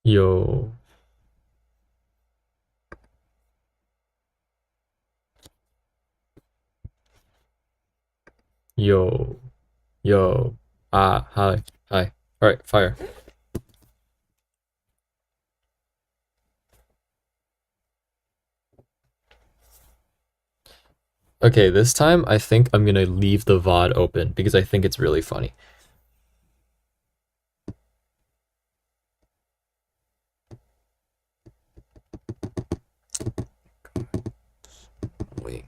Yo, yo, yo. Hi, hi. All right, fire. Okay, this time I think I'm gonna leave the VOD open because I think it's really funny. Wait.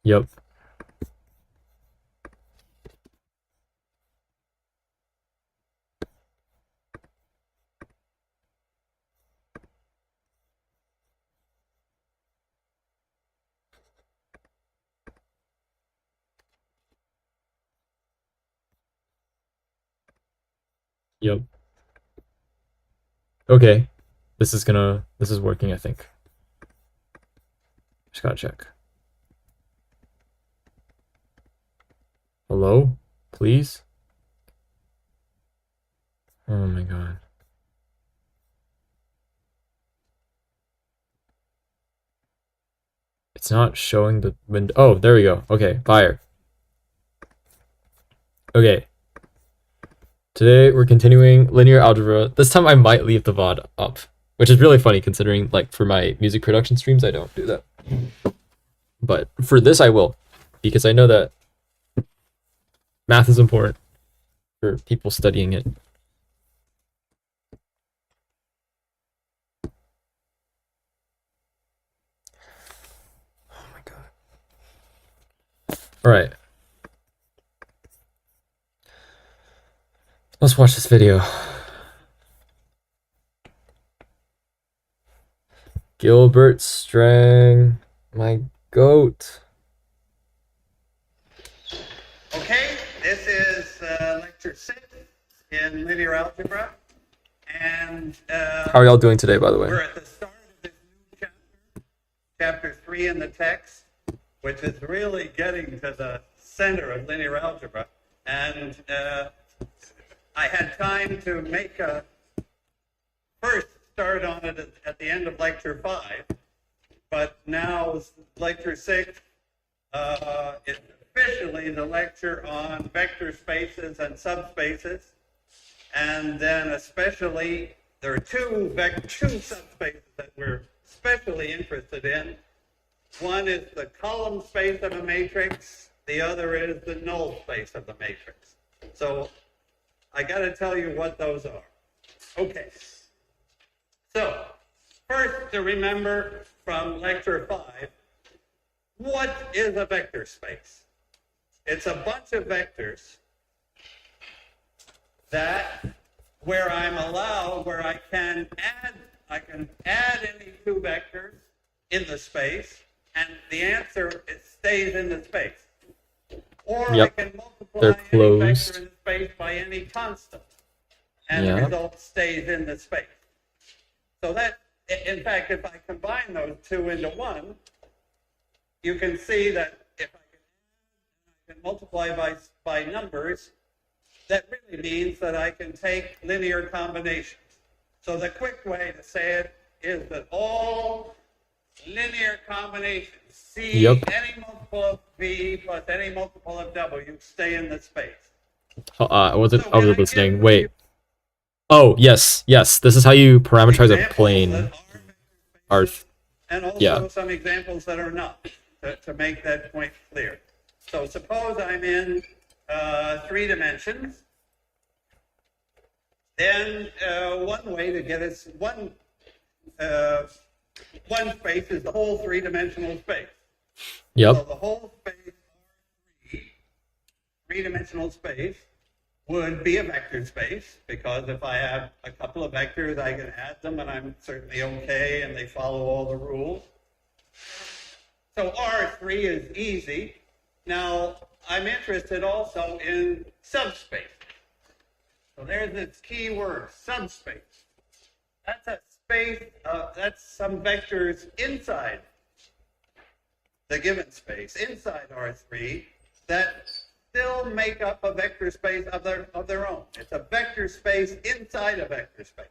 Yep, yep. Okay, this is working, I think. Just gotta check. Hello? Please? Oh my god. It's not showing the window. Oh, there we go. Okay, fire. Okay, today we're continuing linear algebra. This time I might leave the VOD up, which is really funny considering, like, for my music production streams, I don't do that. But for this, I will, because I know that math is important for people studying it. Oh my god. All right. Let's watch this video. Gilbert Strang, my goat. Okay, this is lecture 6 in linear algebra, and How are y'all doing today, by the way? we're at the start of this new chapter 3 in the text, which is really getting to the center of linear algebra. And I had time to make a first start on it at the end of lecture 5, but now lecture 6 is officially the lecture on vector spaces and subspaces, and then especially there are two subspaces that we're especially interested in. One is the column space of a matrix, the other is the null space of the matrix. So I got to tell you what those are. Okay, so first to remember from lecture 5, what is a vector space? It's a bunch of vectors that where I can add any two vectors in the space, and the answer stays in the space. Or I can multiply any vector in the space by any constant, and the result stays in the space. So that, in fact, if I combine those two into one, you can see that if I can multiply by numbers, that really means that I can take linear combinations. So the quick way to say it is that all linear combinations, C, any multiple of V plus any multiple of W, stay in the space. I wasn't listening. Wait. Oh, yes, yes. This is how you parameterize a plane. And also some examples that are not, to make that point clear. So suppose I'm in 3 dimensions. Then one way to get it, one space is the whole 3-dimensional space. Yep. So the whole space, three-dimensional space, would be a vector space, because if I have a couple of vectors, I can add them, and I'm certainly okay, and they follow all the rules. So R3 is easy. Now, I'm interested also in subspace. So there's this key word, subspace. That's a space, that's some vectors inside the given space, inside R3, that still make up a vector space of their own. It's a vector space inside a vector space.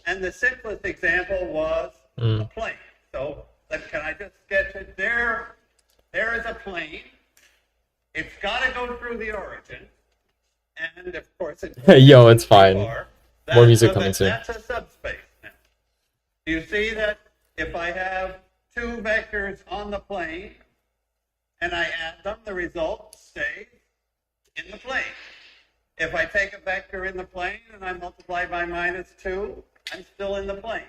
And the simplest example was a plane. So can I just sketch it? There is a plane. It's got to go through the origin. And of course, Yo, it's fine. More music coming soon. That's a subspace now. Do you see that if I have two vectors on the plane and I add them, the result stays in the plane. If I take a vector in the plane and I multiply by -2, I'm still in the plane.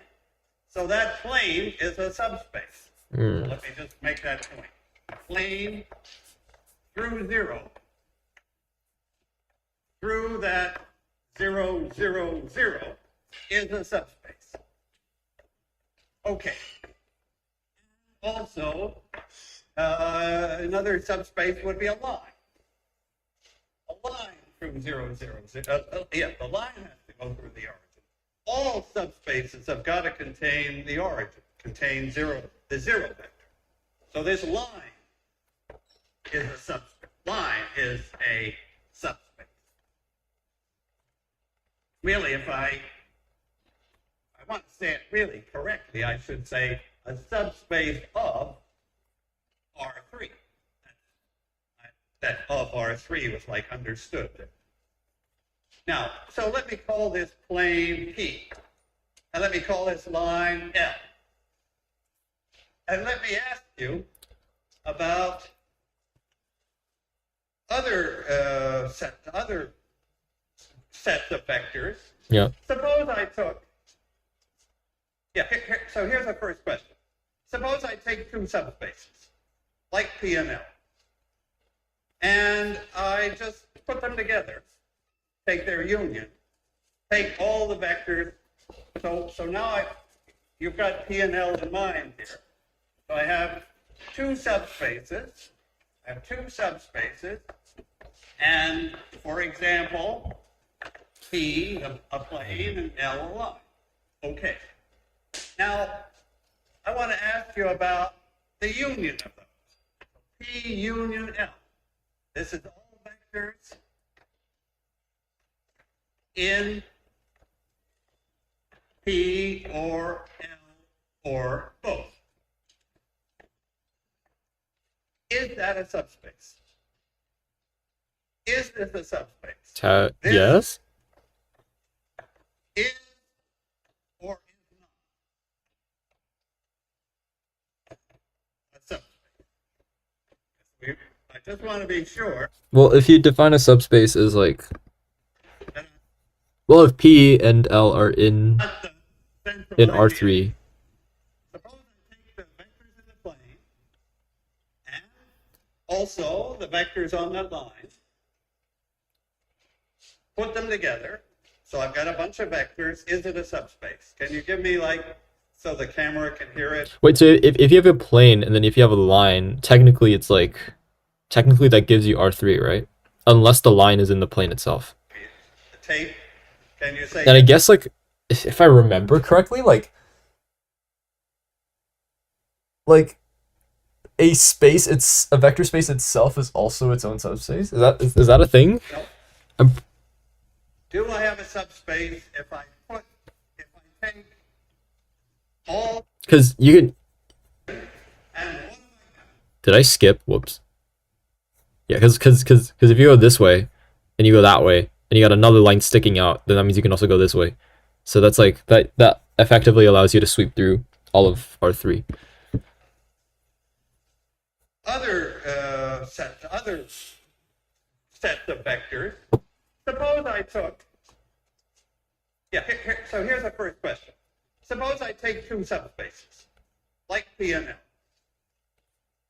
So that plane is a subspace. Let me just make that point. Plane through 0. Through that 0, 0, 0 is a subspace. Okay. Also, another subspace would be a line. A line through 0, 0, 0. Yeah, the line has to go through the origin. All subspaces have got to contain the origin, contain the zero vector. So this line is a subspace. Line is a subspace. Really, if I want to say it really correctly, I should say a subspace of R3. That of R3 was like understood. Now, so let me call this plane P. And let me call this line L. And let me ask you about other sets of vectors. Yeah. Suppose I took, so here's the first question. Suppose I take two subspaces, like P and L, and I just put them together, take their union, take all the vectors. So now you've got P and L in mind here. So I have two subspaces. And for example, P, a plane, and L, a line. Okay. Now, I want to ask you about the union of those. P union L. This is all vectors in P or L or both. Is that a subspace? Is this a subspace? Yes. Is or is not a subspace? I just want to be sure. Well, if you define a subspace as like, well, if P and L are in R3. Suppose I take the vectors in the plane and also the vectors on that line, put them together. So I've got a bunch of vectors. Is it a subspace? Can you give me so the camera can hear it? Wait, so if you have a plane and then if you have a line, technically that gives you R3, right? Unless the line is in the plane itself. The tape, can you say? And I guess if I remember correctly, a vector space itself is also its own subspace. Is that a thing? No. Do I have a subspace if I take all? Because you can. And Did I skip? Whoops. Yeah, because if you go this way, and you go that way, and you got another line sticking out, then that means you can also go this way. So that's that effectively allows you to sweep through all of R3. Other sets of vectors. Suppose I took. So here's the first question. Suppose I take two subspaces, like P and L,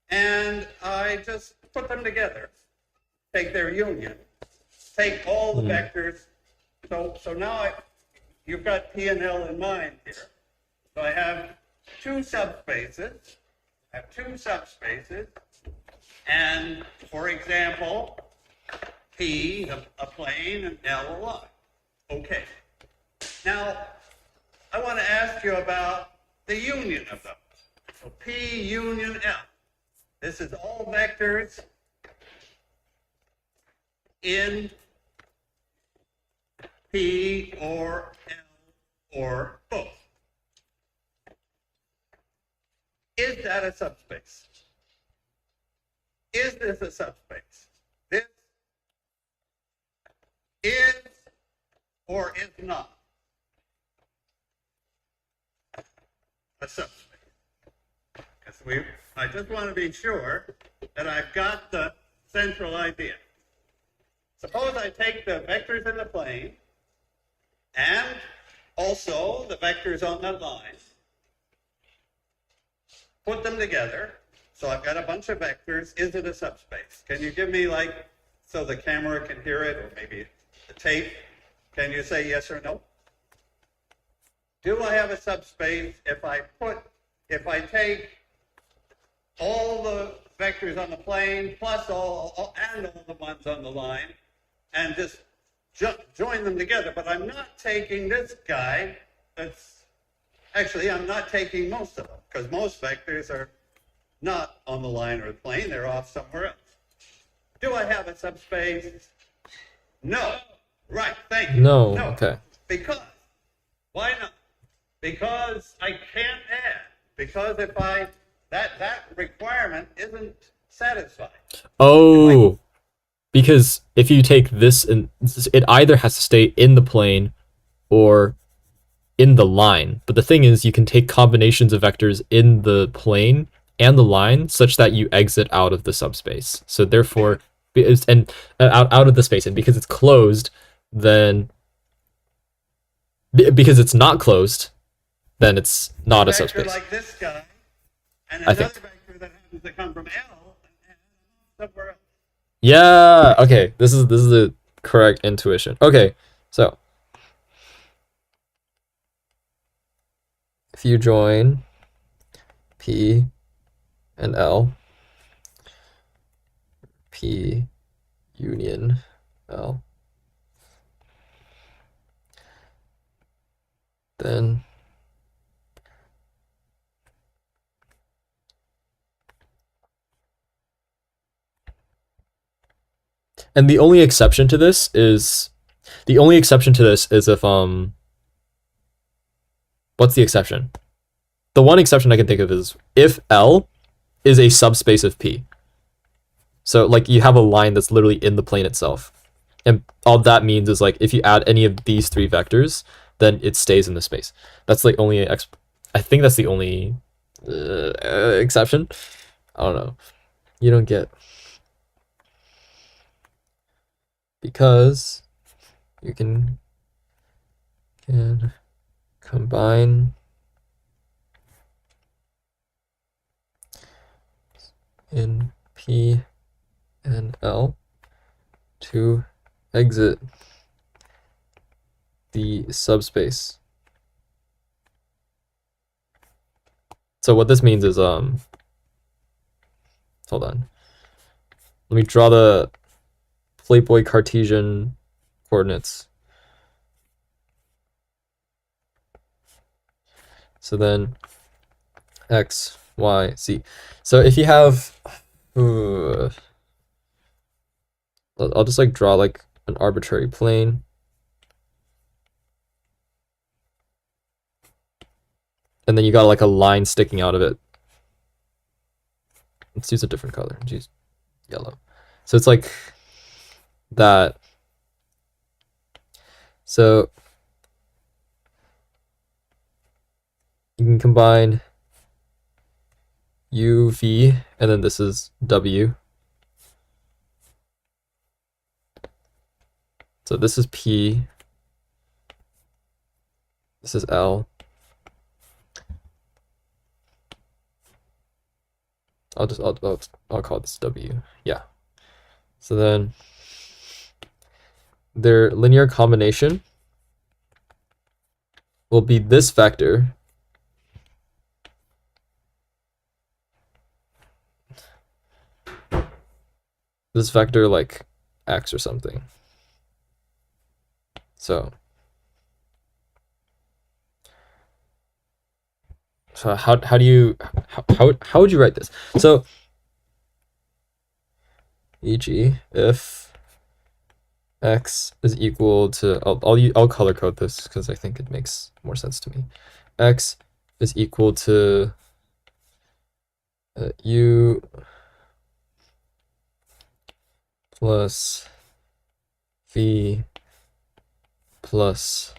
and I just put them together, take their union, take all the vectors. So now you've got P and L in mind here. So I have two subspaces. And for example, P, a plane, and L, a line. Okay. Now, I want to ask you about the union of those. So P union L. This is all vectors in P or L or both. Is that a subspace? Is this a subspace? This is or is not a subspace. Because I just want to be sure that I've got the central idea. Suppose I take the vectors in the plane and also the vectors on that line, put them together. So I've got a bunch of vectors. Is it a subspace? Can you give me, like, so the camera can hear it, or maybe the tape? Can you say yes or no? Do I have a subspace if I take all the vectors on the plane plus all the ones on the line and just join them together? But I'm not taking this guy. I'm not taking most of them, because most vectors are not on the line or the plane. They're off somewhere else. Do I have a subspace? No. Right, thank you. No. Okay. Because, why not? Because I can't add. Because if that requirement isn't satisfied. Oh, because if you take this, and it either has to stay in the plane or in the line. But the thing is, you can take combinations of vectors in the plane and the line such that you exit out of the subspace. So therefore, out of the space, and because it's closed, then because it's not closed, then it's not a subspace. Like this guy, and I another think. vector that happens to come from L and somewhere else. Yeah. Okay. This is the correct intuition. Okay. So if you join P and L, P union L, then and the only exception to this is if what's the exception? The one exception I can think of is if L is a subspace of P. So like you have a line that's literally in the plane itself. And all that means is like if you add any of these three vectors, then it stays in the space. That's the only I think that's the only exception. I don't know. You don't get, because you can combine in P and L to exit the subspace. So what this means is hold on. Let me draw the Playboy Cartesian coordinates. So then X, Y, Z. So if you have I'll just like draw like an arbitrary plane. And then you got like a line sticking out of it. Let's use a different color. Let's use yellow. So it's like that. So you can combine U, V, and then this is W. So this is P. This is L. I'll call this W. Yeah. So then their linear combination will be this vector like X or something. So So how do you how would you write this? So e.g. if x is equal to I'll color code this because I think it makes more sense to me. X is equal to u plus v plus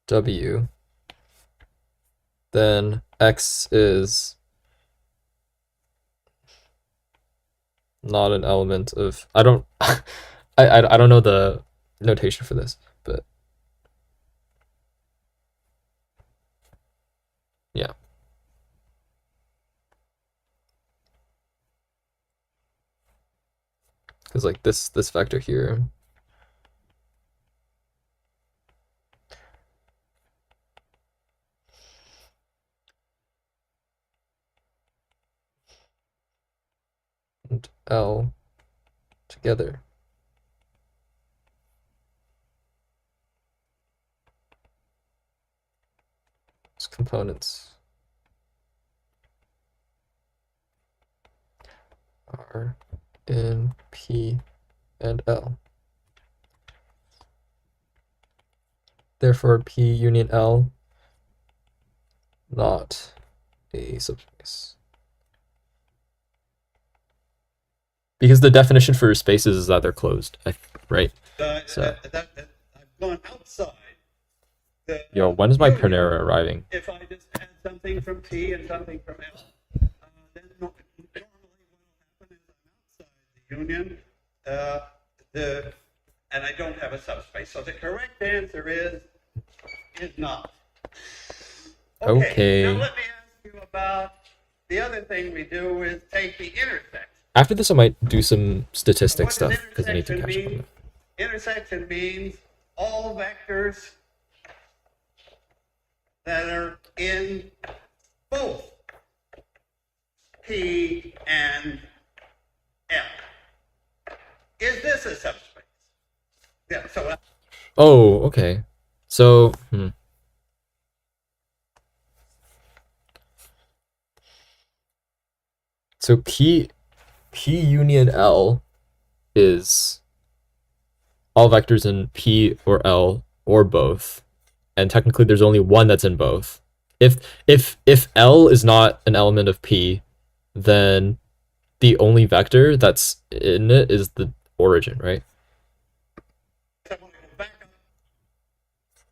w, then x is not an element of, I don't I don't know the notation for this, but yeah. Because like this vector here, and L together, its components are in P and L. Therefore, P union L not a subspace. Because the definition for spaces is that they're closed, right? So I've gone outside. Yo, when is my Panera arriving? If I just add something from P and something from L, then normally what will happen is I'm outside the union, and I don't have a subspace. So the correct answer is not. Okay. Now let me ask you about the other thing we do is take the intersection. After this, I might do some statistic What does stuff because I need to intersection catch up on mean? that. Intersection means all vectors that are in both P and L. Is this a subspace? Yeah, so Oh, okay. So, So P union L is all vectors in P or L or both. And technically there's only one that's in both. If L is not an element of P, then the only vector that's in it is the origin, right?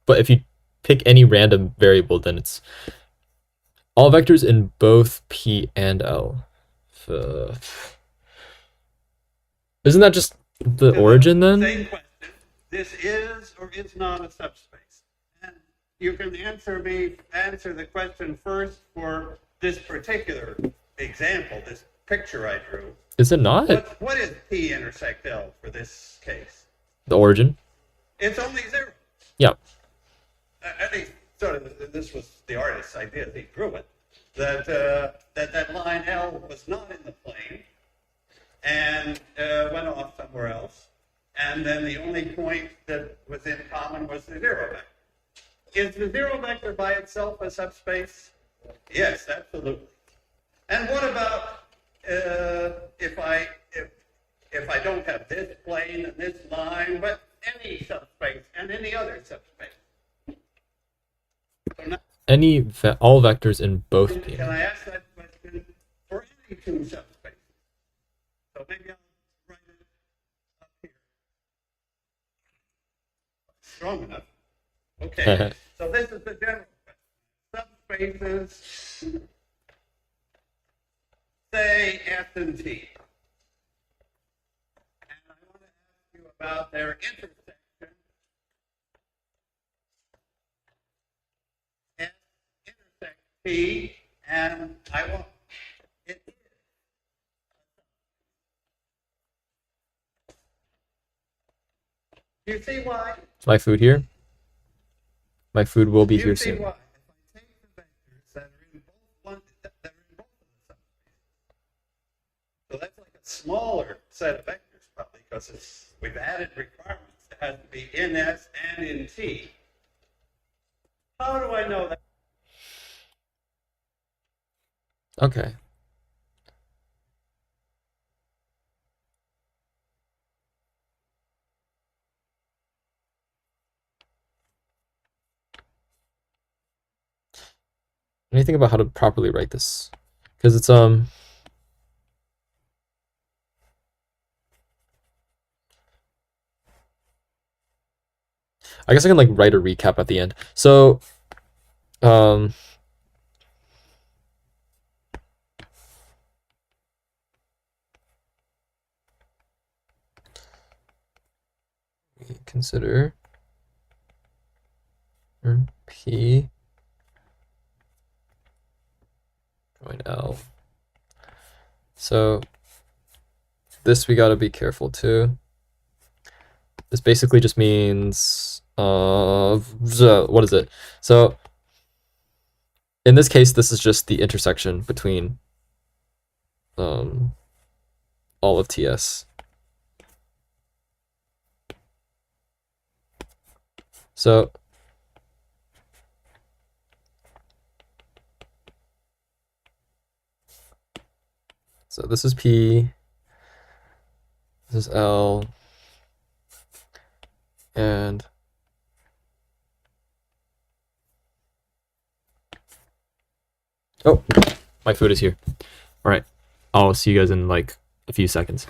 But if you pick any random variable, then it's all vectors in both P and L. Isn't that just the origin then? Same question. This is or is not a subspace. And you can answer the question first for this particular example, this picture I drew. Is it not? What is P intersect L for this case? The origin? It's only zero. Yeah. At least, sort of, this was the artist's idea. He drew it. That line L was not in the plane and went off somewhere else. And then the only point that was in common was the zero vector. Is the zero vector by itself a subspace? Yes, absolutely. And what about if I don't have this plane and this line, but any subspace and any other subspace? So now, All vectors in both P. can I ask that question for any two subspaces? So maybe I'll write it up here. Strong enough. Okay. So this is the general question. Subspaces, say S and T. And I want to ask you about their intersection. S intersect P, and I want it is. Do you see why? Is my food here? My food will be Do here you see soon. why? If I take the vectors that are in both that are in both of the subspaces, so that's like a smaller set of vectors probably because we've added requirements. It has to be in S and in T. How do I know that? Okay. Anything about how to properly write this? Because it's I guess I can like write a recap at the end. So um consider P join L. So this we gotta be careful too. This basically just means what is it? So in this case, this is just the intersection between all of TS. So this is P, this is L, and oh, my food is here. All right, I'll see you guys in like a few seconds.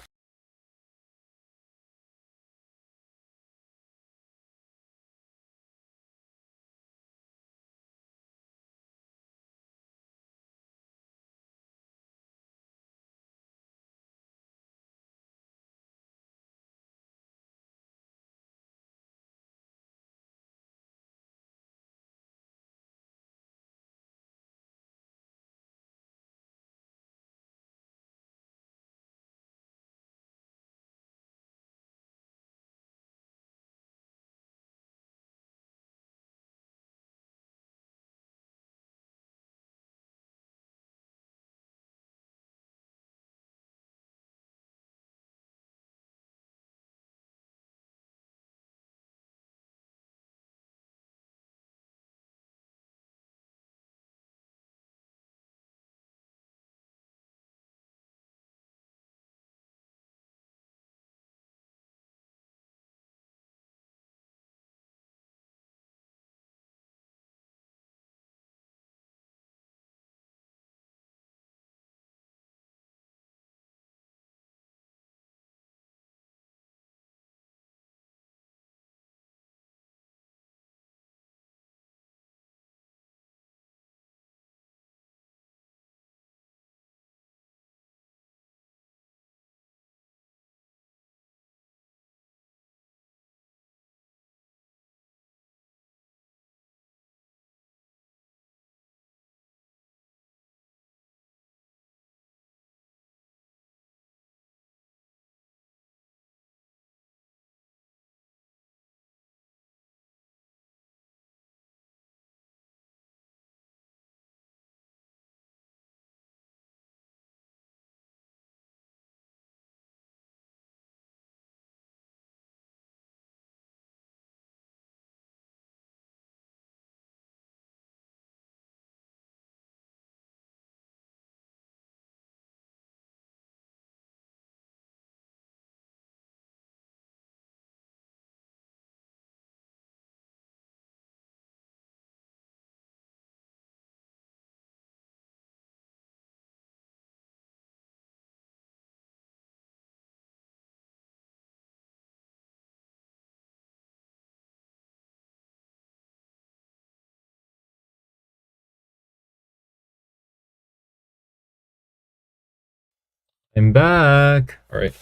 I'm back. All right,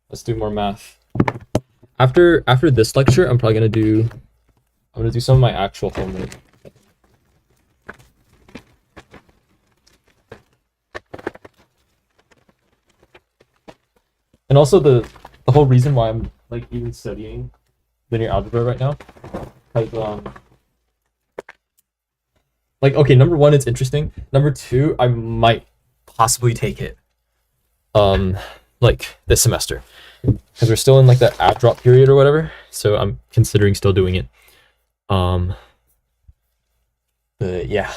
let's do more math. After this lecture, I'm gonna do some of my actual homework. And also the whole reason why I'm like even studying linear algebra right now, because like okay, number one, it's interesting. Number two, I might possibly take it like this semester because we're still in like that add drop period or whatever. So I'm considering still doing it. But yeah.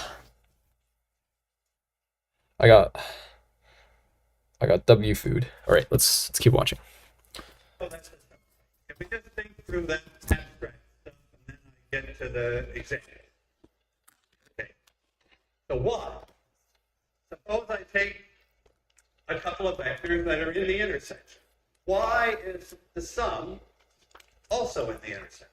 I got W food. All right, let's keep watching. So that's the stuff. If we just think through that abstract stuff, and then I get to the example. Okay. So what? Suppose I take a couple of vectors that are in the intersection. Why is the sum also in the intersection?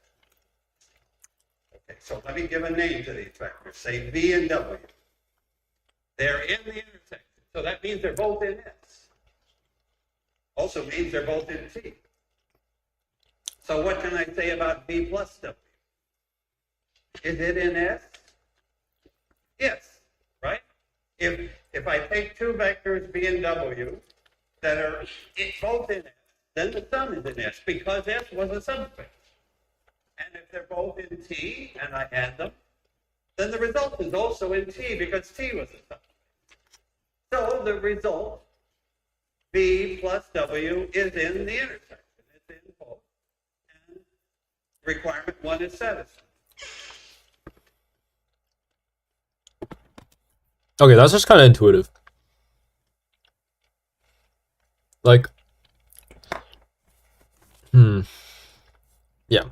Okay, so let me give a name to these vectors. Say V and W. They're in the intersection. So that means they're both in S. Also means they're both in T. So what can I say about V plus W? Is it in S? Yes, right? If I take two vectors V and W that are both in S, then the sum is in S because S was a subspace. And if they're both in T and I add them, then the result is also in T because T was a subspace. So the result, V plus W, is in the intersection. It's in both. And requirement 1 is satisfied. Okay, that's just kind of intuitive. Like, yeah.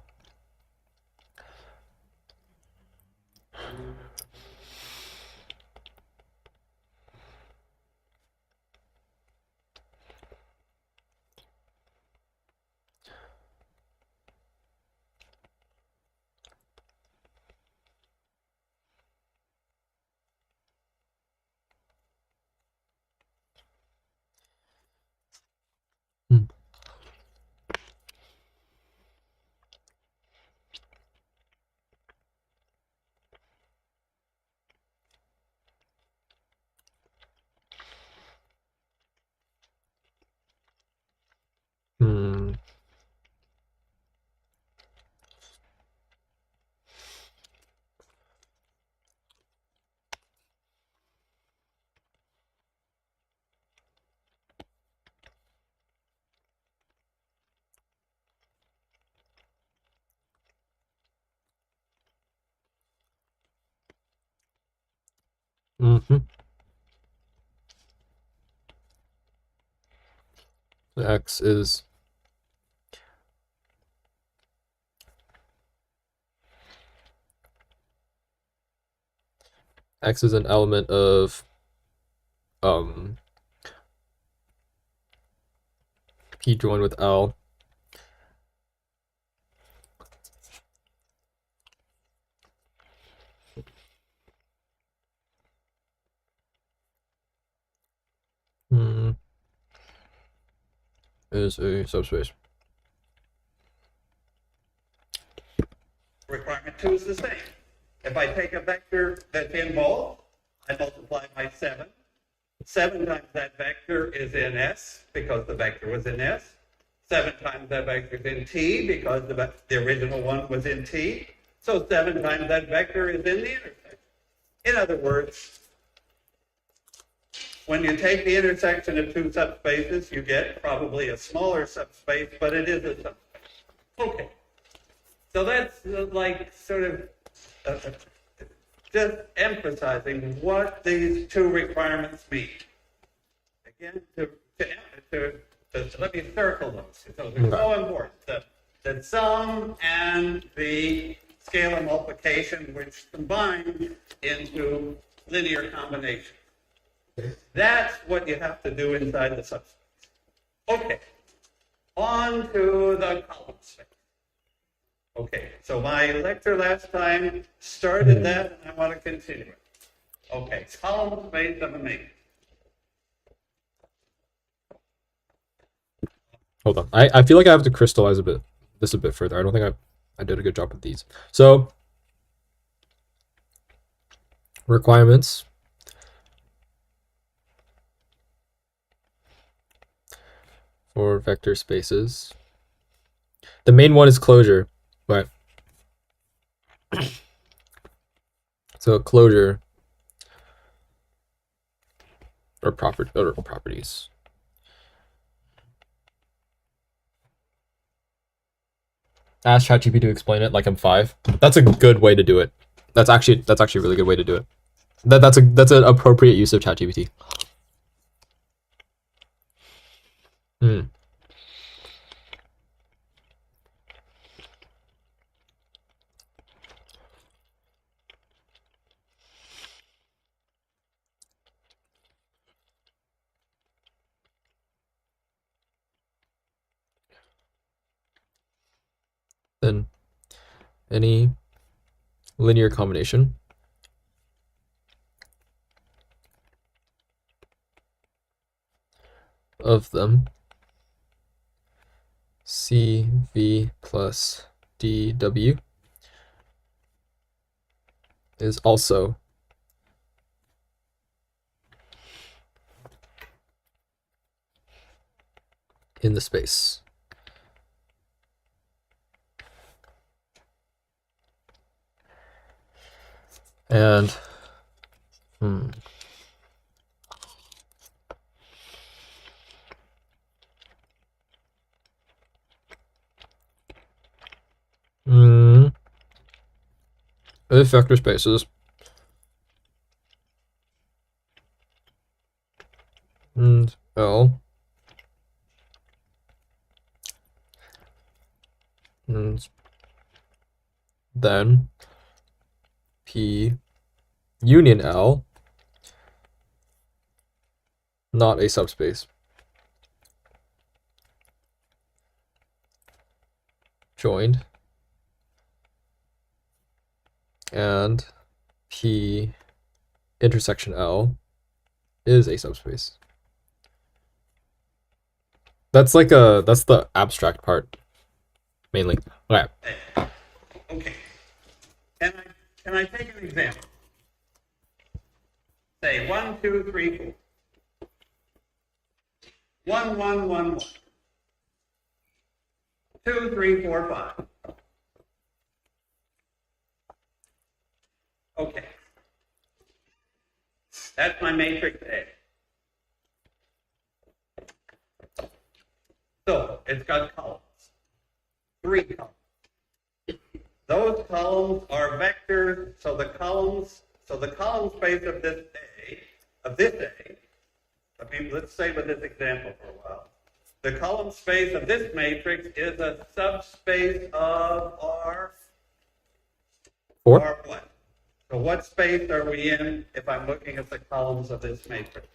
Hmm. Mm-hmm. X is an element of P joined with L. Is a subspace. Requirement 2 is the same. If I take a vector that's in both, I multiply by 7. 7 times that vector is in S because the vector was in S. 7 times that vector is in T because the original one was in T. So 7 times that vector is in the intersection. In other words, when you take the intersection of two subspaces, you get probably a smaller subspace, but it is a subspace. Okay. So that's like sort of just emphasizing what these two requirements mean. Again, let me circle those. So they're so important. The sum and the scalar multiplication, which combine into linear combination. That's what you have to do inside the subspace. Okay, on to the column space. Okay, so my lecture last time started that, and I want to continue it. Okay, column space of a matrix. Hold on, I feel like I have to crystallize this a bit further. I don't think I did a good job with these. So requirements. For vector spaces. The main one is closure, but so closure or properties. Ask ChatGPT to explain it like I'm 5. That's a good way to do it. That's actually a really good way to do it. That's an appropriate use of ChatGPT. Hmm. Then any linear combination of them CV plus DW is also in the space. And if vector spaces and L and then P union L, not a subspace. Joined. And P intersection L is a subspace. That's the abstract part, mainly. Okay. Okay. Can I take an example? Say 1, 2, 3, 4. 1, 1, 1, 1. 2, 3, 4, 5. Okay. That's my matrix A. So it's got columns. 3 columns. Those columns are vectors, so the column space of this A, let's stay with this example for a while. The column space of this matrix is a subspace of R. Four. R what? So what space are we in if I'm looking at the columns of this matrix?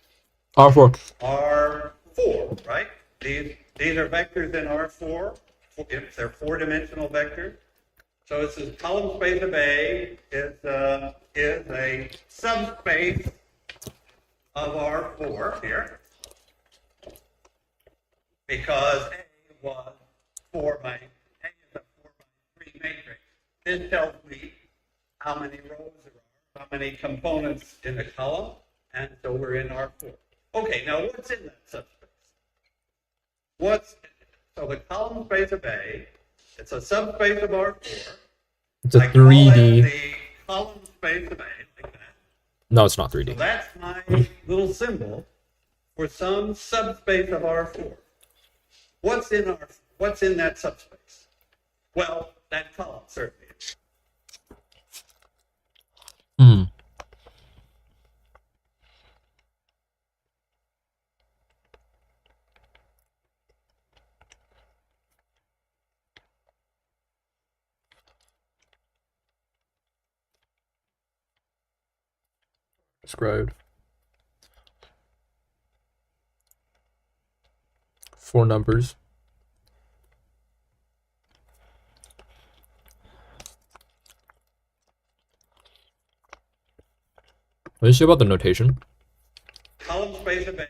R4. R4, right? These are vectors in R4. If they're 4-dimensional vectors. So this is column space of A is a subspace of R4 here, because A was 4 by 3 matrix. This tells me how many rows there are, how many components in the column, and so we're in R4. Okay, now what's in that subspace? So the column space of A, it's a subspace of R4. It's a I call 3D. it the column space of A, like that. No, it's not 3D. So that's my little symbol for some subspace of R4. What's in that subspace? Well, that column certainly. Described. 4 numbers. What did you say about the notation? Column space of A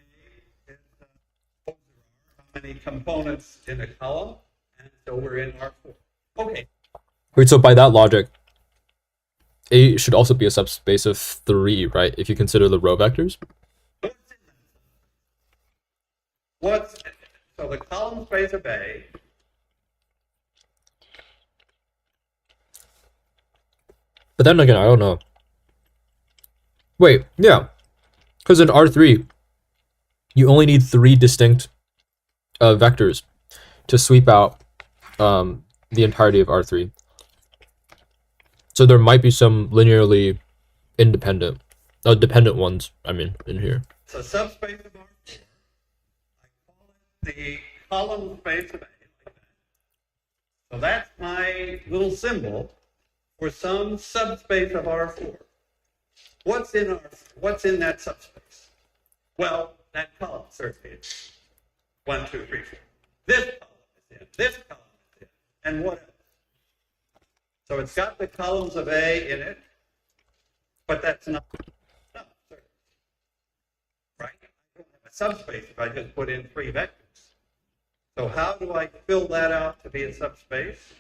is how many components in a column, and so we're in R4. Okay. Wait, so by that logic, A should also be a subspace of 3, right? If you consider the row vectors? So the column space of A. But then again, I don't know. Wait, yeah. Because in R3, you only need 3 distinct vectors to sweep out the entirety of R3. So there might be some linearly independent, dependent ones, I mean, in here. So subspace of R4, I call it the column space of A like that. So that's my little symbol for some subspace of R4. What's in that subspace? Well, that column certainly is 1, 2, 3, 4. This column is in. This column is in. And what else? So it's got the columns of A in it, but that's not enough, right? I don't have a subspace if I just put in 3 vectors. So how do I fill that out to be a subspace?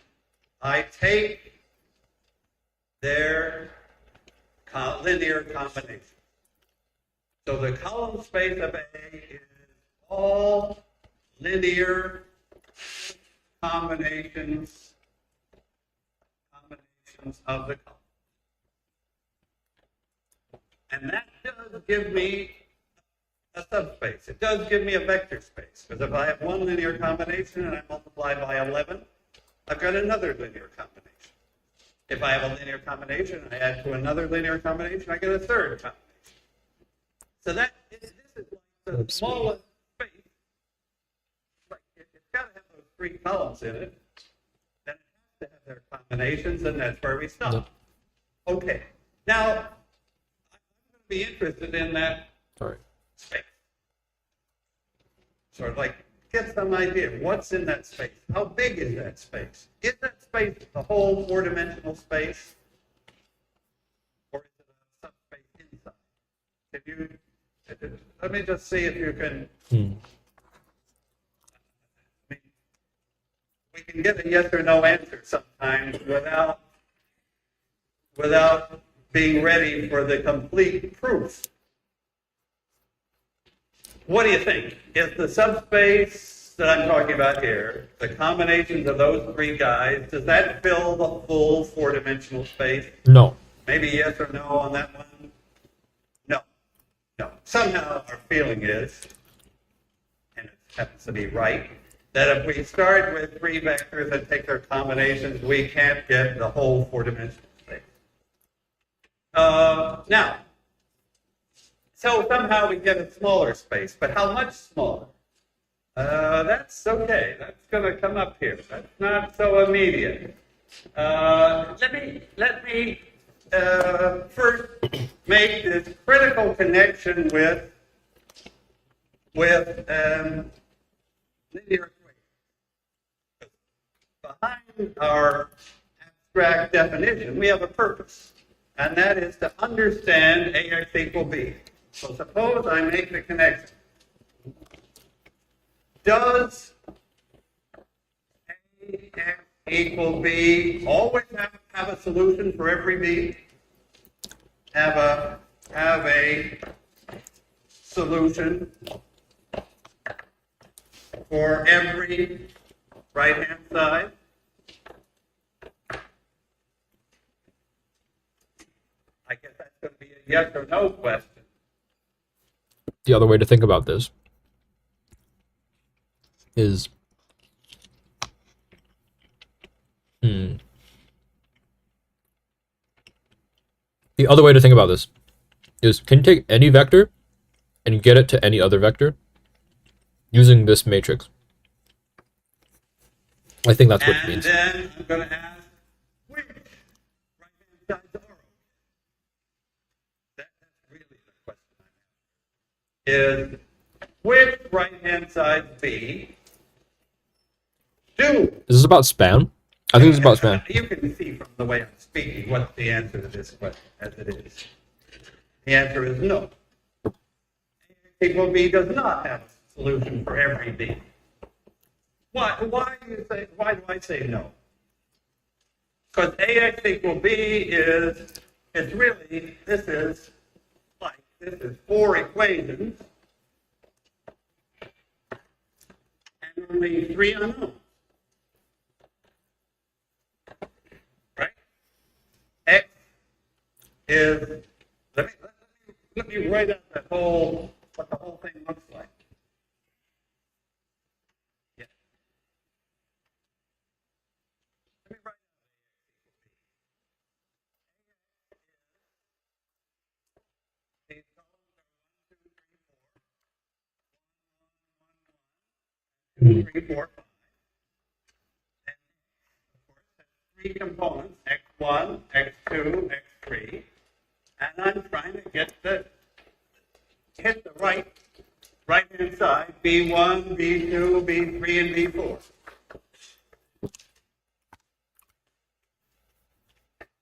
I take their linear combination. So the column space of A is all linear combinations of the column. And that does give me a subspace. It does give me a vector space, because if I have one linear combination and I multiply by 11, I've got another linear combination. If I have a linear combination and I add to another linear combination, I get a third combination. So this is like the smallest space. Like it's got to have those 3 columns in it. Then it has to have their combinations, and that's where we stop. Yep. Okay. Now, I'm going to be interested in that space. Sort of like get some idea what's in that space. How big is that space? Is that space the whole 4-dimensional space? Or is it a subspace inside? Can you, let me just see if you can, we can get a yes or no answer sometimes without being ready for the complete proof. What do you think? Is the subspace that I'm talking about here, the combinations of those 3 guys, does that fill the full 4-dimensional space? No. Maybe yes or no on that one? No. No. Somehow our feeling is, and it happens to be right, that if we start with 3 vectors and take their combinations, we can't get the whole 4-dimensional space. Now, so somehow we get a smaller space, but how much smaller? That's okay. That's going to come up here. That's not so immediate. Let me first make this critical connection with linear equations. Behind our abstract definition, we have a purpose, and that is to understand AX equal B. So suppose I make the connection. Does AX equal B always have a solution for every B? Have a solution for every right-hand side? I guess that's going to be a yes or no question. The other way to think about this is the other way to think about this is, can you take any vector and get it to any other vector using this matrix? I think that's what it means. And then I'm going to ask, which right-hand sides are open? That's really the question I have. Is which right-hand side B do? Is this about span? I think it's about span. You can see from the way I'm speaking what the answer to this question as it is. The answer is no. AX equal B does not have a solution for every B. Why do I say no? Because AX equal B is really, this is 4 equations and only 3 unknowns. Right? X is, let me write out what the whole thing looks like. Yeah. Let me write these columns are 1, 2, 3, 4. 2, 3, 4, 5. And of course, that's 3 components, x1, x2, x3. And I'm trying to hit the right-hand side, B1, B2, B3, and B4.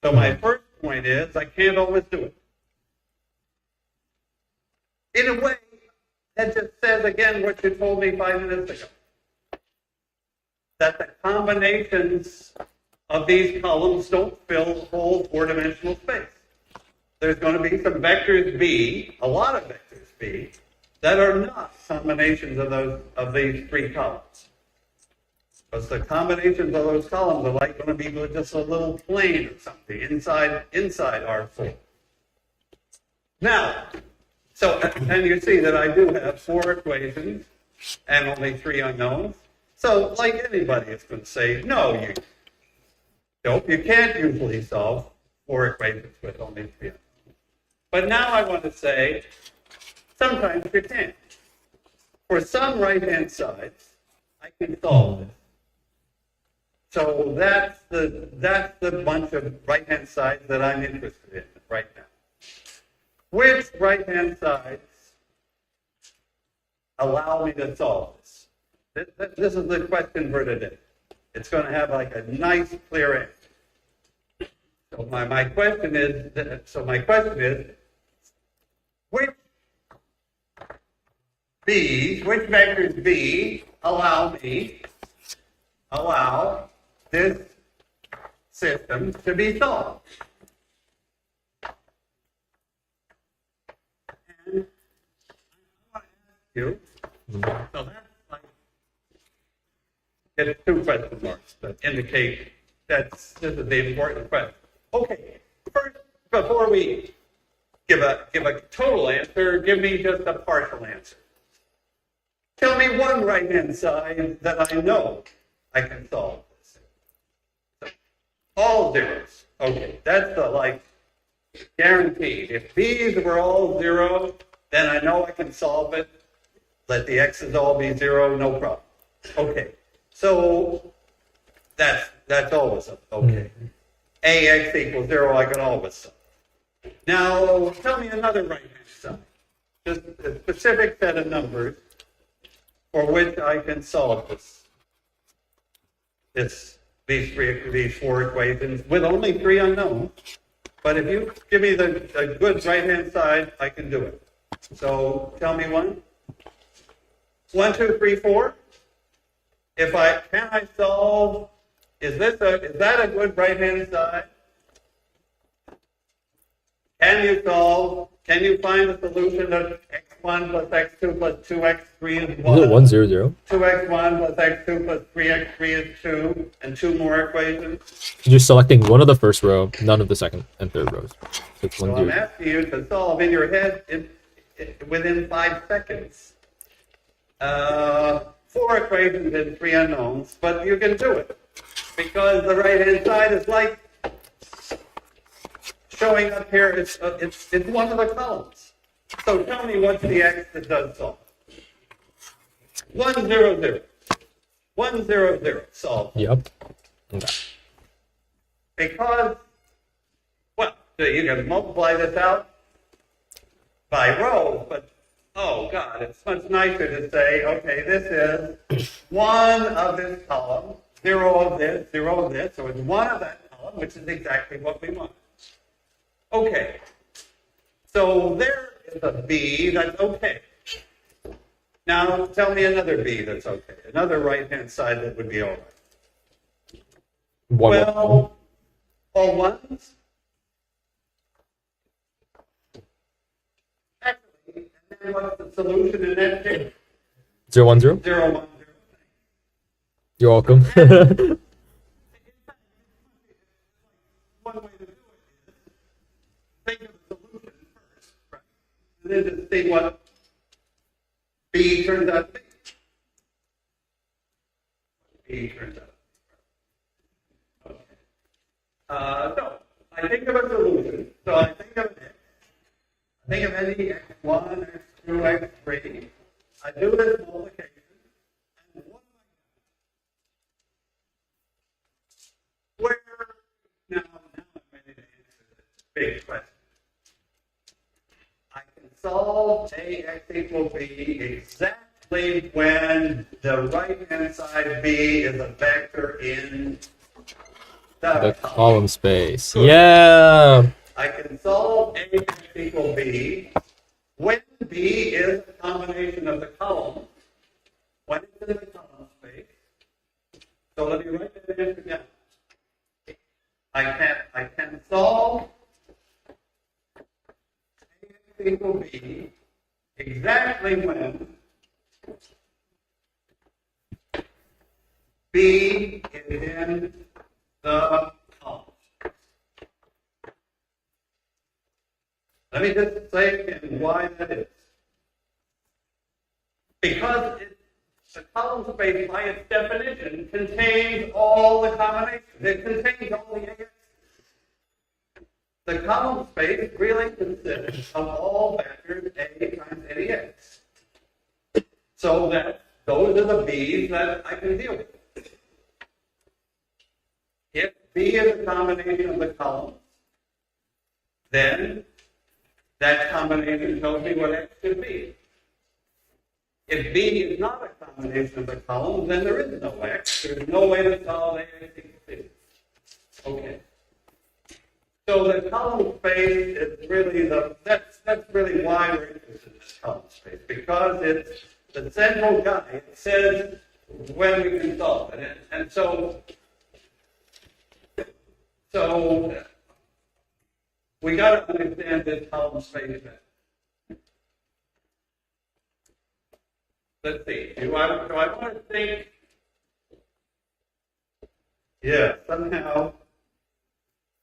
So my first point is I can't always do it. In a way, that just says again what you told me 5 minutes ago. That the combinations of these columns don't fill the whole 4-dimensional space. There's going to be some vectors B, a lot of vectors B, that are not combinations of these 3 columns. Because the combinations of those columns are like going to be just a little plane or something inside R4. Now, and you see that I do have 4 equations and only 3 unknowns. So, like anybody is going to say, no, you can't usually solve 4 equations with only 3 unknowns. But now I want to say, sometimes you can. For some right-hand sides, I can solve this. So that's the bunch of right-hand sides that I'm interested in right now. Which right-hand sides allow me to solve this? This is the question for today. It's going to have like a nice, clear answer. So my question is, which vectors B allow this system to be solved? And I want to ask you, so that's like, it's 2 question marks that indicate this is the important question. Okay, first, before we give a total answer, give me just a partial answer. Tell me one right-hand side that I know I can solve this. So, all zeros. Okay, that's the guaranteed. If these were all 0, then I know I can solve it. Let the x's all be 0, no problem. Okay, so that's always okay. Ax equals 0, I can always solve. Now, tell me another right-hand side. Just a specific set of numbers for which I can solve these 4 equations with only 3 unknowns. But if you give me the good right-hand side, I can do it. So tell me one. 1, 2, 3, 4. Can I solve? Is that a good right-hand side? Can you find the solution of x1 plus x2 plus 2x3 is 1? Is it 1, 0, 0? 2x1 plus x2 plus 3x3 is 2, and 2 more equations? You're selecting one of the first row, none of the second and third rows. So it's 1, So 0. I'm asking you to solve in your head within 5 seconds. 4 equations and 3 unknowns, but you can do it. Because the right-hand side is like showing up here, it's one of the columns. So tell me what's the x that does solve. 1, 0, 0. 1, 0, 0, solve. Yep. Okay. Because, well, so you can multiply this out by rows, but, oh God, it's much nicer to say, okay, this is 1 of this column, 0 of this, 0 of this, so it's 1 of that column, which is exactly what we want. Okay, so there is a B that's okay. Now tell me another B that's okay, another right-hand side that would be all right. Well, all ones? Actually, and then what's the solution in that case? 0, 1, 0? 0, 1, 0. You're welcome. One way to do it is think of the solution first, right? And then just see what B turns out to be. B turns out to be. Okay. So I think of a solution. So I think of X. I think of any X1, X2, X3. I do this multiplication. And what am big question. I can solve AX equal B exactly when the right-hand side B is a vector in The column space. Good. Yeah. I can solve AX equal B when B is a combination of the column, when it's in the column space. So let me write that answer down. I can solve AX equal B exactly when B is in the column. Let me just say again why that is. Because the column space, by its definition, contains all the combinations. It contains all the AX. The column space really consists of all vectors A times any X. So that those are the B's that I can deal with. If B is a combination of the columns, then that combination tells me what X should be. If B is not a combination of the columns, then there is no X. There's no way to solve AX equals B. Okay. So the column space is really that's really why we're interested in this column space, because it's the central guy. It says when we can solve it. And so we got to understand this column space better. Let's see. Do I want to think? Yeah, somehow.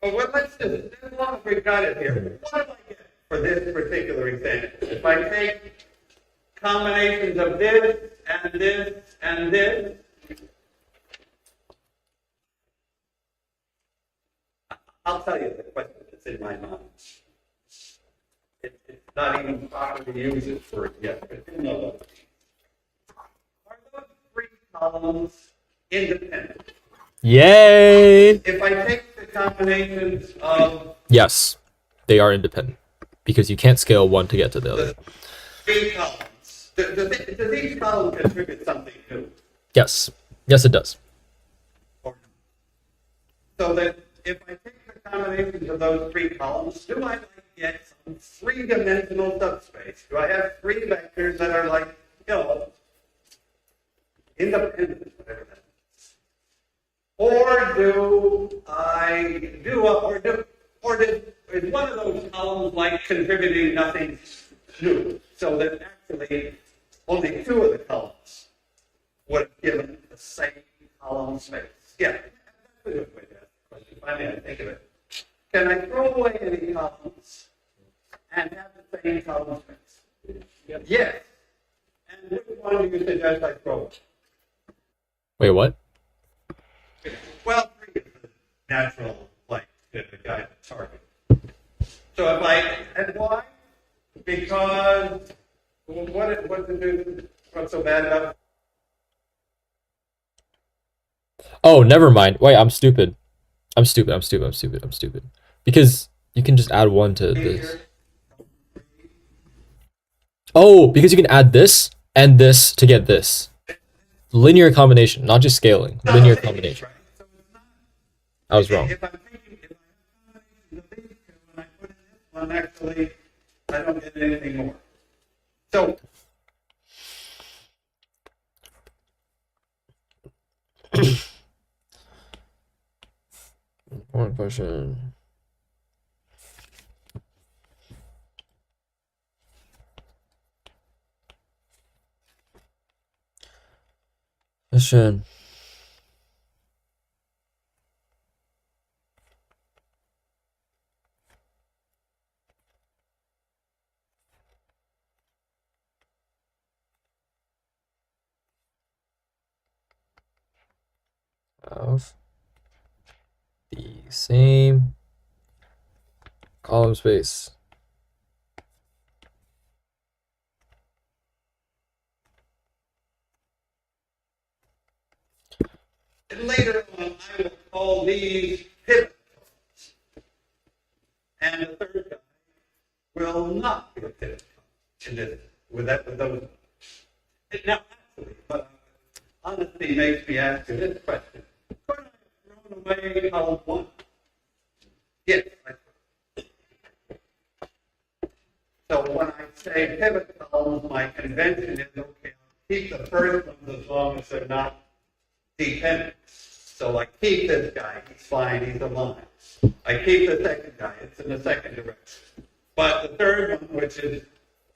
Oh, well, let's do this. As long as we've got it here, what do I get for this particular example? If I take combinations of this and this and this, I'll tell you the question that's in my mind. It's not even proper to use it for it yet, but you know what. Are those three columns independent? Yay! If I take the combinations of... Yes, they are independent, because you can't scale one to get to the other. Three columns. Does each column contribute something new? Yes. Yes, it does. So that if I take the combinations of those three columns, do I get some three-dimensional subspace? Do I have three vectors that are like, independent, whatever that is? Or is one of those columns like contributing nothing new? So that actually only two of the columns would have given the same column space. Yeah, that's a good way to ask the question. Finally, I think of it. Can I throw away any columns and have the same column space? Yep. Yes. And which one do you suggest I throw away? Wait, what? Well, three is the natural, the guide target. So if and why? Because what's so bad about it? Oh, never mind. Wait, I'm stupid. Because you can just add one to this. Oh, because you can add this and this to get this. Linear combination, not just scaling. Linear combination. I was wrong. If I'm thinking, if I have these two and I put in this one, actually, I don't get anything more. So. One question. Question. Of the same column space. And later on, I will call these pivot columns. And will not be a pivot in this, with those. Now, actually, honesty makes me ask you this question. Could I have thrown away column 1? Yes, I could. So when I say pivot columns, my convention is, okay, I'll keep the first ones as long as they're not dependent. So I keep this guy, he's fine, he's a line. I keep the second guy, it's in the second direction. But the third one, which is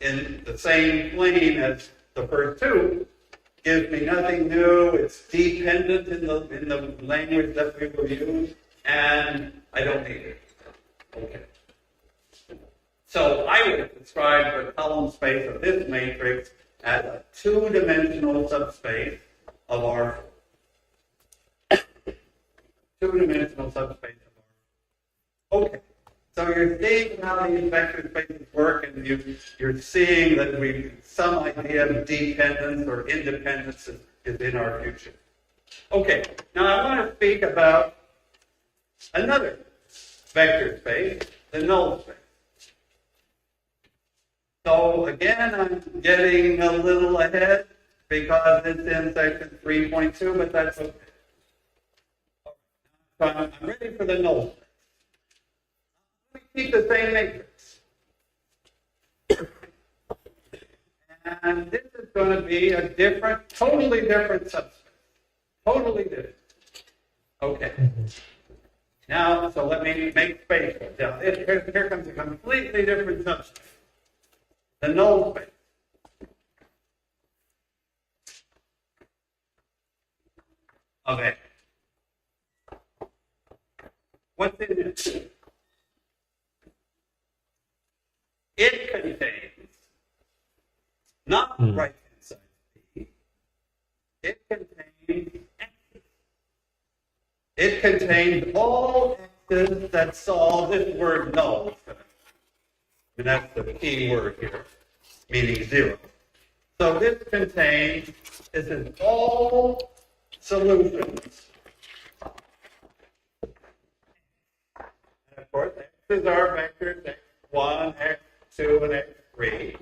in the same plane as the first two, gives me nothing new. It's dependent in the language that we will use, and I don't need it. Okay. So I would describe the column space of this matrix as a two-dimensional subspace of R4. Two-dimensional subspace of R4. Okay. So you're seeing how these vector spaces work, and you're seeing that some idea of dependence or independence is in our future. Okay, now I want to speak about another vector space, the null space. So again, I'm getting a little ahead because it's in section 3.2, but that's okay. So I'm ready for the null space. Keep the same matrix. And this is going to be a different, totally different subspace. Totally different. Okay. Now, so let me make space. Now, here comes a completely different subspace. The null space. Okay. What's in it? It contains, not the right-hand side of P, it contains x's. It contains all x's that solve this word null. And that's the key word here, meaning 0. So this is all solutions. And of course, x's are vectors, x1, x2, and x3.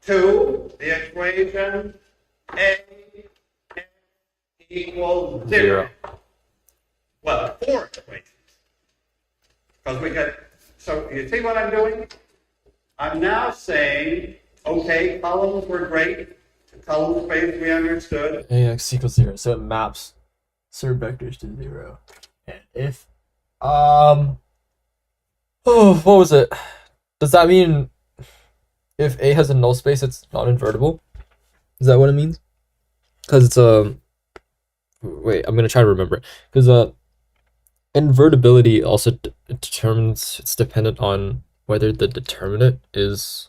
2, the equation a x equals 0. Well, 4 equations. Because we got, so you see what I'm doing? I'm now saying, okay, columns were great. The column space we understood. Ax equals 0, so it maps certain vectors to 0. And if, what was it? Does that mean if A has a null space, it's not invertible? Is that what it means? Because it's wait, I'm gonna try to remember it. Because invertibility also determines, it's dependent on whether the determinant is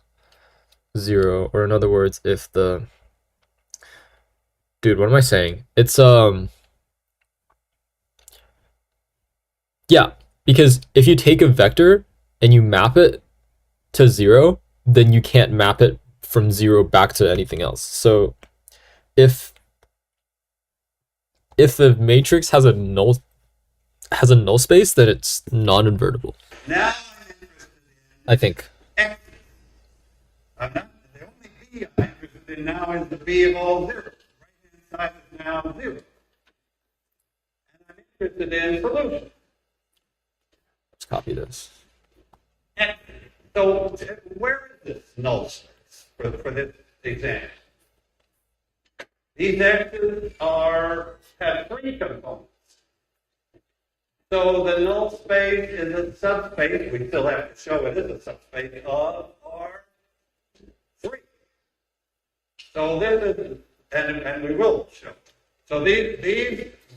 0, or in other words, if the, dude, what am I saying? It's yeah, because if you take a vector and you map it to 0, then you can't map it from 0 back to anything else. So if the matrix has a null space, then it's non-invertible. Now I'm interested in I think. x. I'm not, the only b I'm interested in now is the b of all zeros. Right hand side is now 0. And I'm interested in solution. Let's copy this. And so where is this null space for this example? These x's have 3 components. So the null space is a subspace, we still have to show it is a subspace of R3. So this is, and we will show. So these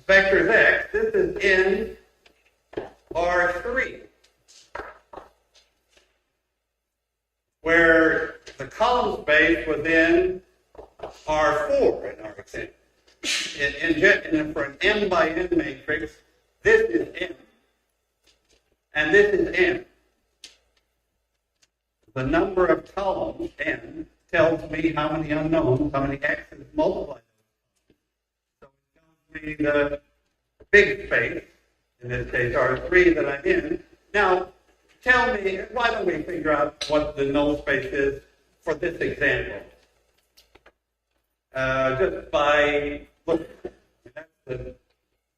vectors x, this is in R3. Where the column space was in R4 in our example. For an m by n matrix, this is m, and this is n. The number of columns, n, tells me how many unknowns, how many x's multiplied. So it tells me the big space, in this case R3 that I'm in. Now, tell me, why don't we figure out what the null space is for this example? Just by looking. That's the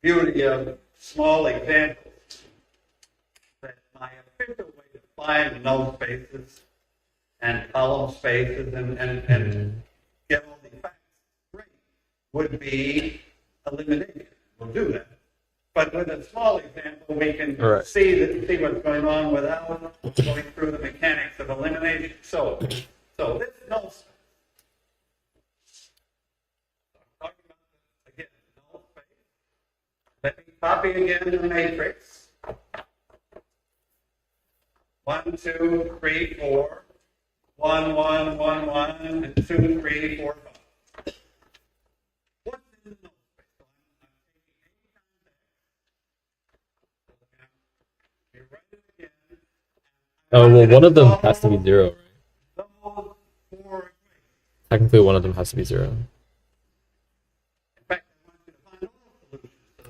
beauty of small examples. That my official way to find null spaces and column spaces and get all the facts straight would be elimination. We'll do that. But with a small example, we can see what's going on without going through the mechanics of elimination. So this null space. I'm talking about, again, null space. Let me copy again the matrix. 1, 2, 3, 4. 1, 1, 1, 1, and 2, 3, 4, 5. What's in the null space? So I'm taking any write it again. Oh, well, one of them has to be 0, right? Those 4 equations. Technically, one of them has to be 0. In fact, I want you to find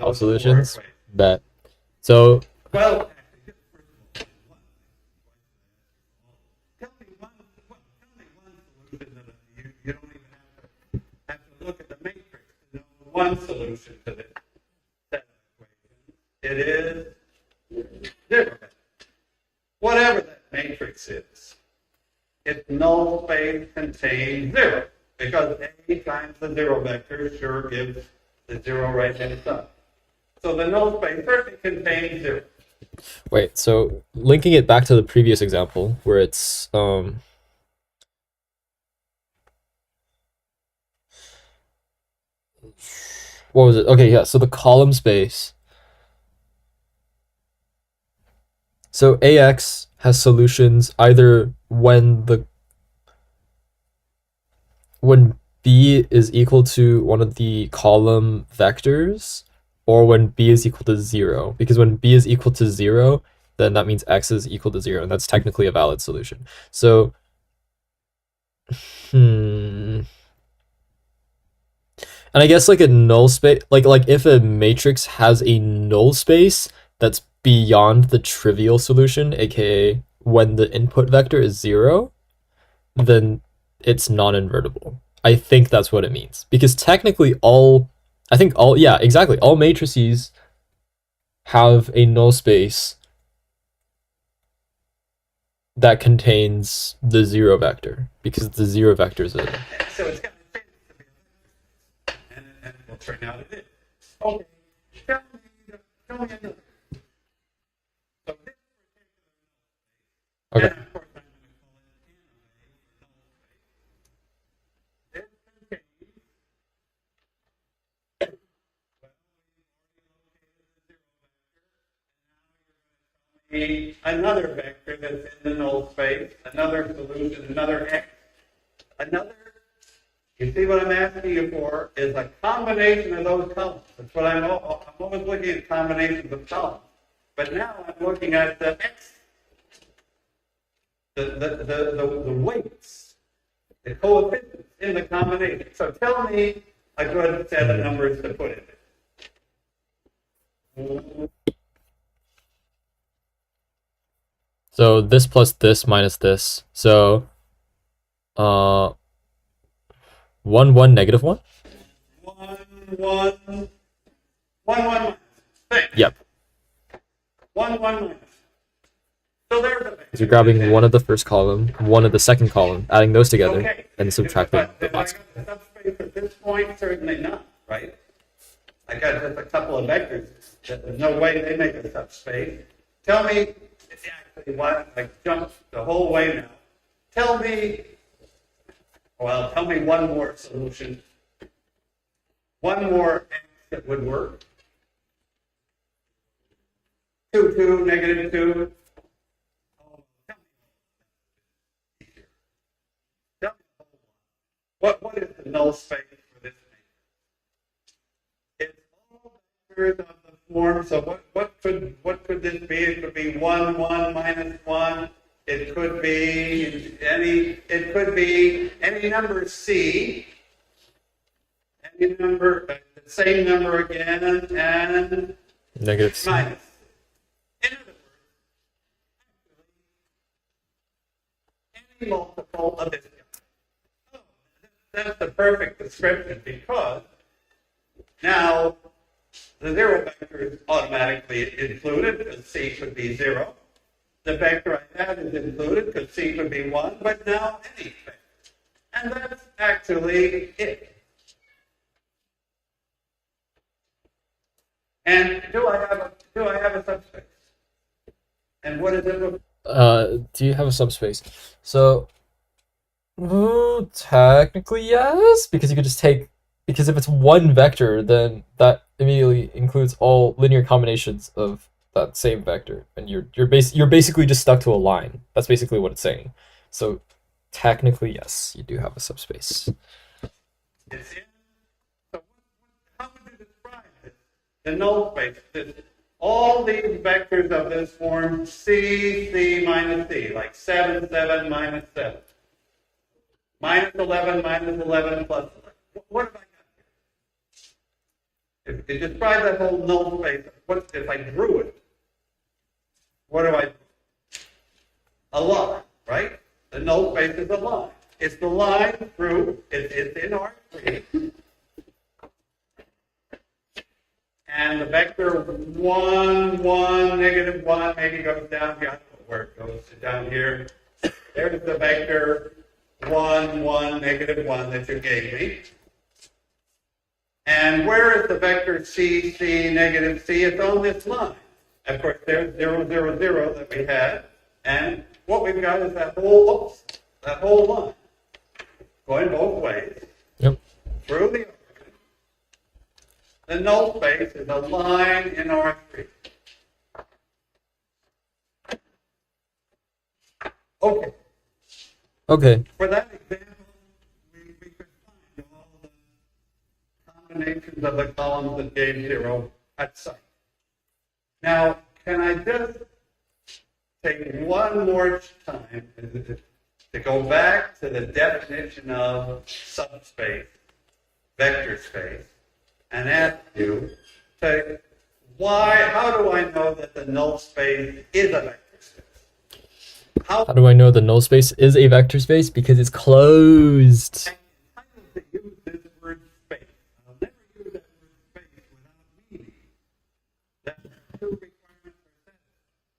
All solutions? Bet. So, well, tell me one solution that you don't even have to look at the matrix to know one solution to this set of equations. It is 0. Whatever that matrix is, its null space contains 0, because A times the 0 vector sure gives the 0 right-hand side. So the null space certainly contains 0. wait, so linking it back to the previous example where it's what was it? Okay, yeah, so the column space. So AX has solutions either when B is equal to one of the column vectors, or when B is equal to 0. Because when B is equal to 0, then that means X is equal to 0, and that's technically a valid solution. So, and I guess like a null space, like if a matrix has a null space that's beyond the trivial solution, aka when the input vector is 0, then it's non-invertible. I think that's what it means. Because technically all matrices have a null space that contains the 0 vector, because the 0 vector is a... So it's got to be and we'll turn out it is. Okay, tell me another. So this Okay. and of course, I'm going to call it an array. This contains another vector that's in the null space, another solution, another X. You see what I'm asking you for is a combination of those columns. That's what I'm always looking at combinations of columns. But now I'm looking at the X, the weights, the coefficients in the combination. So tell me a good set of numbers to put in it. So this plus this minus this. So 1, 1, negative 1? 1, 1, 1, 1 minus. Thanks. Yep. 1, 1 minus. So there's a vector. So you're grabbing one of the first column, one of the second column, adding those together, and subtracting the last. But subspace at this point, certainly not, right? I got just a couple of vectors. There's no way they make a subspace. Tell me, actually, why I jumped the whole way now. Tell me one more solution. One more X that would work. 2, 2, negative 2. What is the null space for this matrix? It's all vectors of the form. So what could this be? It could be 1, 1 minus 1. It could be any number C. Any number, the same number again, and Negative C. minus. In other words, multiple of this guy. That's the perfect description because now the zero vector is automatically included because C could be 0. The vector I had is included because C could be 1, but now any vector. And that's actually it. And do I have a subspace? And what is it? Do you have a subspace? So, technically yes, because you could just take, because if it's one vector, then that immediately includes all linear combinations of that same vector, and you're basically just stuck to a line. That's basically what it's saying. So, technically yes, you do have a subspace. It's in. So how would you describe it? The null space. All these vectors of this form, C minus C, like 7, 7, minus 7. Minus 11 plus 11. What have I got here? It describes that whole null space. What if I drew it? What do I do? A line, right? The null space is a line. It's the line through, it's in R3. And the vector 1, 1, negative 1 maybe goes down here. I don't know where it goes down here. There's the vector 1, 1, negative 1 that you gave me. And where is the vector C, C, negative C? It's on this line. Of course, there's 0, 0, 0 that we had. And what we've got is that whole line going both ways. Yep. Through the origin. The null space is a line in R3. Okay. Okay. For that example, we could find all the combinations of the columns that gave 0 at sight. Now, can I just take one more time to go back to the definition of subspace, vector space, and ask you to how do I know that the null space is a vector space? How do I know the null space is a vector space? Because it's closed. I'm entitled to use this word space. I'll never use that word space without meaning that two requirements are satisfied.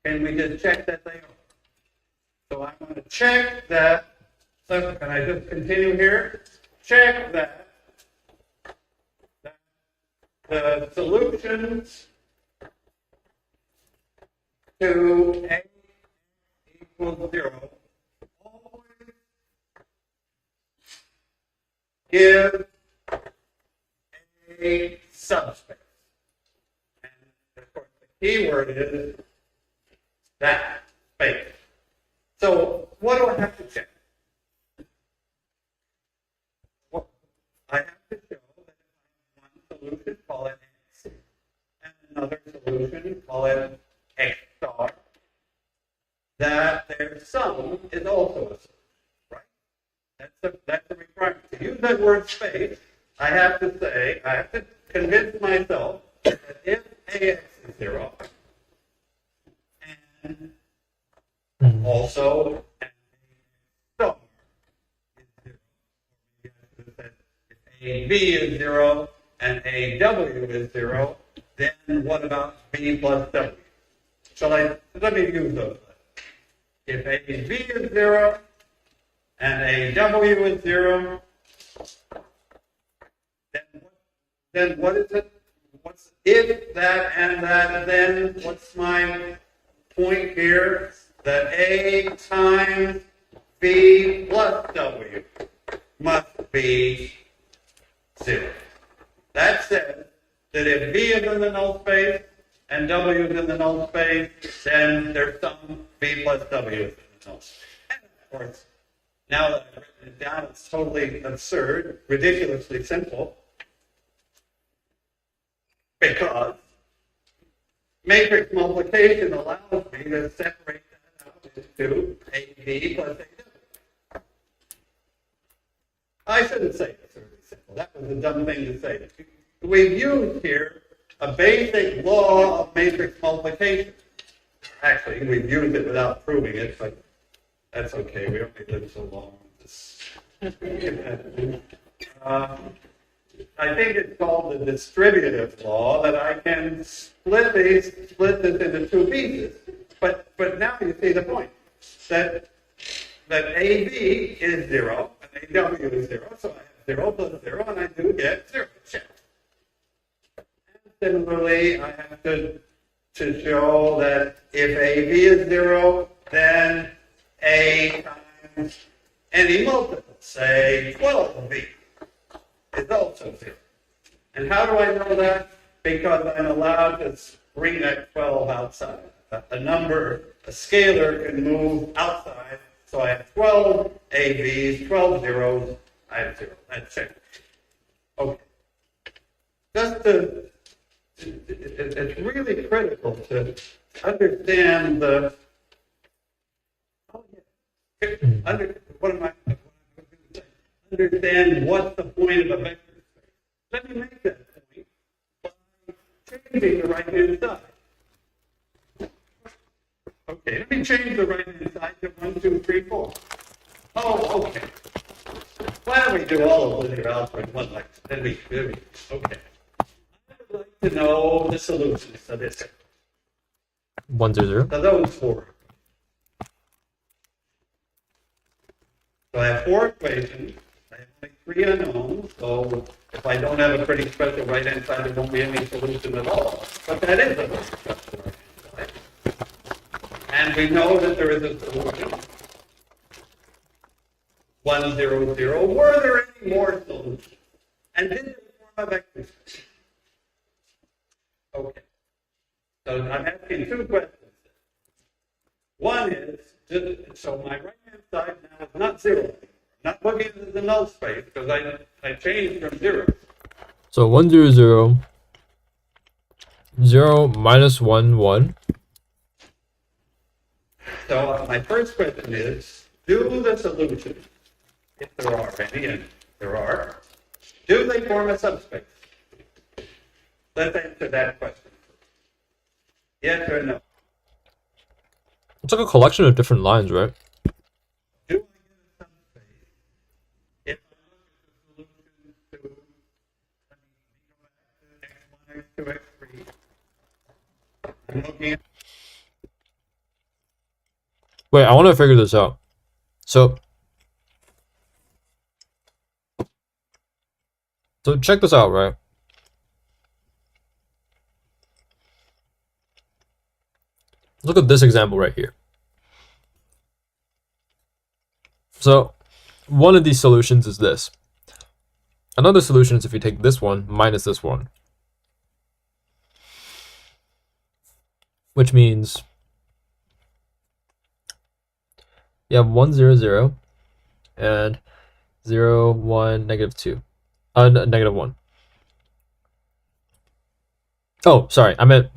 Can we just check that they are? So I'm going to check that. So can I just continue here? Check that the solution to A equals 0 always gives a subspace. And of course, the key word is that space. So what do I have to check? Well, I have to show that if I have one solution, call it X, and another solution, call it X star, that their sum is also a solution, right? That's the requirement. To use that word space, I have to convince myself that if AX is 0, and also A star is 0, if AB is 0 and AW is 0, then what about B plus W? So let me use those. If AB is 0 and AW is 0, then what is it? What's if that and that, then what's my point here? That A times B plus W must be 0. That says that if B is in the null space and W is in the null space, then their sum B plus W is in the null space. And of course, now that I've written it down, it's totally absurd, ridiculously simple, because matrix multiplication allows me to separate that out into AB plus AW. I shouldn't say it's really simple. That was a dumb thing to say. We've used here a basic law of matrix multiplication. Actually, we've used it without proving it, but That's okay, we only live so long. I think it's called the distributive law that I can split this into two pieces. But now you see the point that AB is 0 and AW is 0, so I have 0 plus 0 and I do get 0. Check. And similarly, I have to show that if AB is 0, then A times any multiple, say 12B, is also 0. And how do I know that? Because I'm allowed to bring that 12 outside. A scalar can move outside. So I have 12 ABs, 12 zeros, I have 0. That's it. Okay. It's really critical to understand understand what's the point of a vector space. Let me make that point by changing the right-hand side. Okay, let me change the right-hand side to 1, 2, 3, 4. Oh, okay. Why don't we do all of linear algebra in one lecture? Then we okay. I would like to know the solutions to this. 1, 0, 0. So those 4. So I have 4 equations. I have only 3 unknowns. So if I don't have a pretty special right-hand side, there won't be any solution at all. But that is a very special right-hand side. And we know that there is a solution. 1, 0, 0. Were there any more solutions? And did they form a vector space? Okay. So I'm asking 2 questions. One is, so my right-hand side now is not 0. I'm not looking at the null space because I changed from 0. So 1, 0, 0. 0 minus 1, 1. So my first question is, do the solutions, if there are any, and there are, do they form a subspace? Let's answer that question. Yes or no? It's like a collection of different lines, right? Do I get a subspace if I look at the solution to, let me go back to x1, x2, x3. I'm looking at Wait, I want to figure this out. So check this out, right? Look at this example right here. So one of these solutions is this. Another solution is if you take this one minus this one, which means you have 1, 0, 0 and 0, 1, negative 2. Negative 1. Oh, sorry, I meant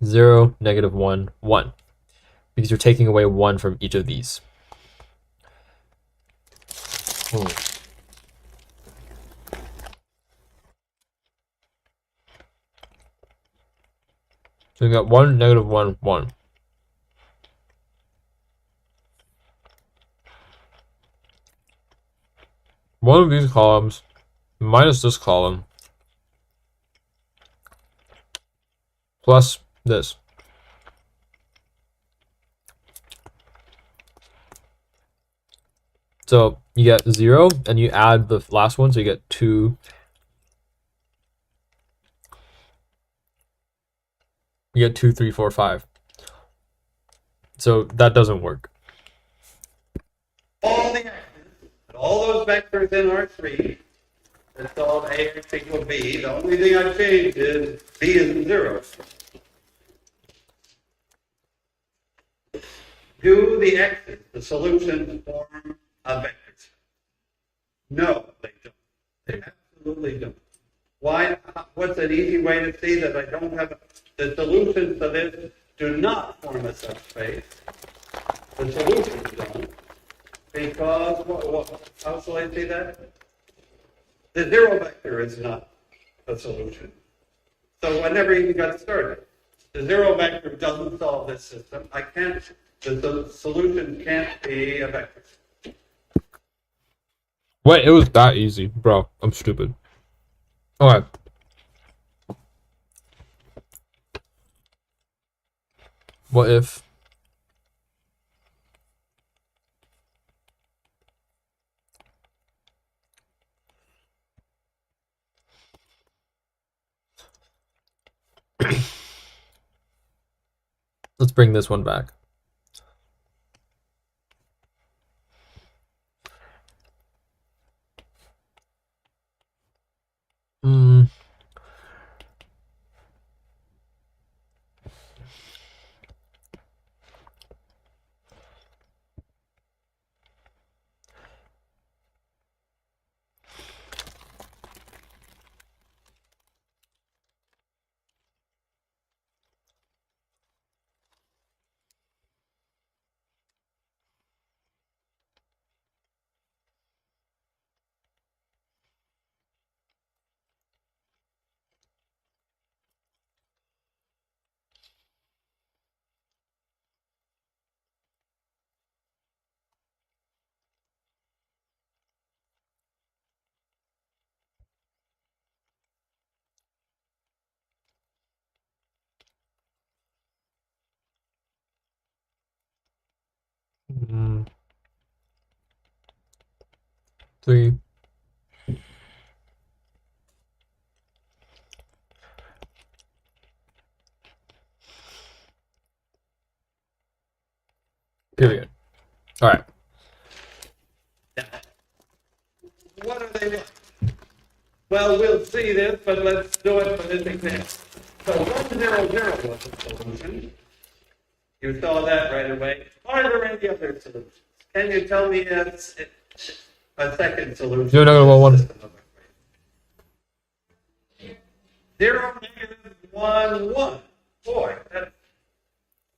0, negative 1, 1. Because you're taking away 1 from each of these. So you got 1, negative 1, 1. One of these columns minus this column plus this. So you get 0 and you add the last one, so you get 2. You get 2, 3, 4, 5. So that doesn't work. all the axes, all those vectors in R3, it's called AX equal B. The only thing I've changed is B is 0. Do the x's, the solutions, form a vector space? No, they don't. They absolutely don't. Why? What's an easy way to see that I don't have the solutions to this do not form a subspace? The solutions don't. Because, how shall I say that? The 0 vector is not a solution. So I never even got started. The 0 vector doesn't solve this system. I can't the solution can't be a vector. Wait, it was that easy, bro. I'm stupid. Okay. What if let's bring this one back. Hmm. Hmm. 3. Period. All right. What are they like? Well, we'll see this, but let's do it for this example. So 100 was a solution. You saw that right away. Are there any other solutions? Can you tell me a second solution? No, 1. 0, -1, 1. Boy, that's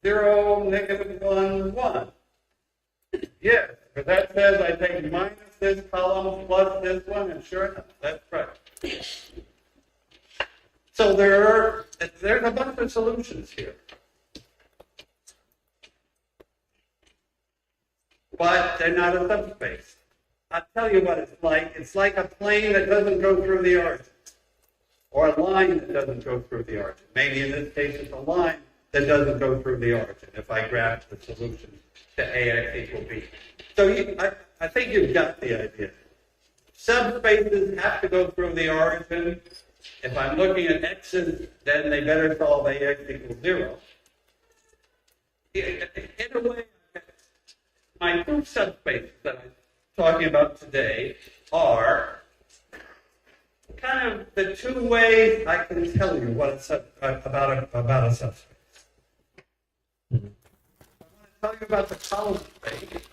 0, -1, 1. Yes, because that says I take minus this column plus this one, and sure enough, that's right. So there's a bunch of solutions here. But they're not a subspace. I'll tell you what it's like. It's like a plane that doesn't go through the origin, or a line that doesn't go through the origin. Maybe in this case it's a line that doesn't go through the origin, if I graph the solution to AX equal B. So I think you've got the idea. Subspaces have to go through the origin. If I'm looking at x's, then they better solve AX equals 0. In a way, my two subspaces that I'm talking about today are kind of the two ways I can tell you what about a subspace. I want to tell you about the column space.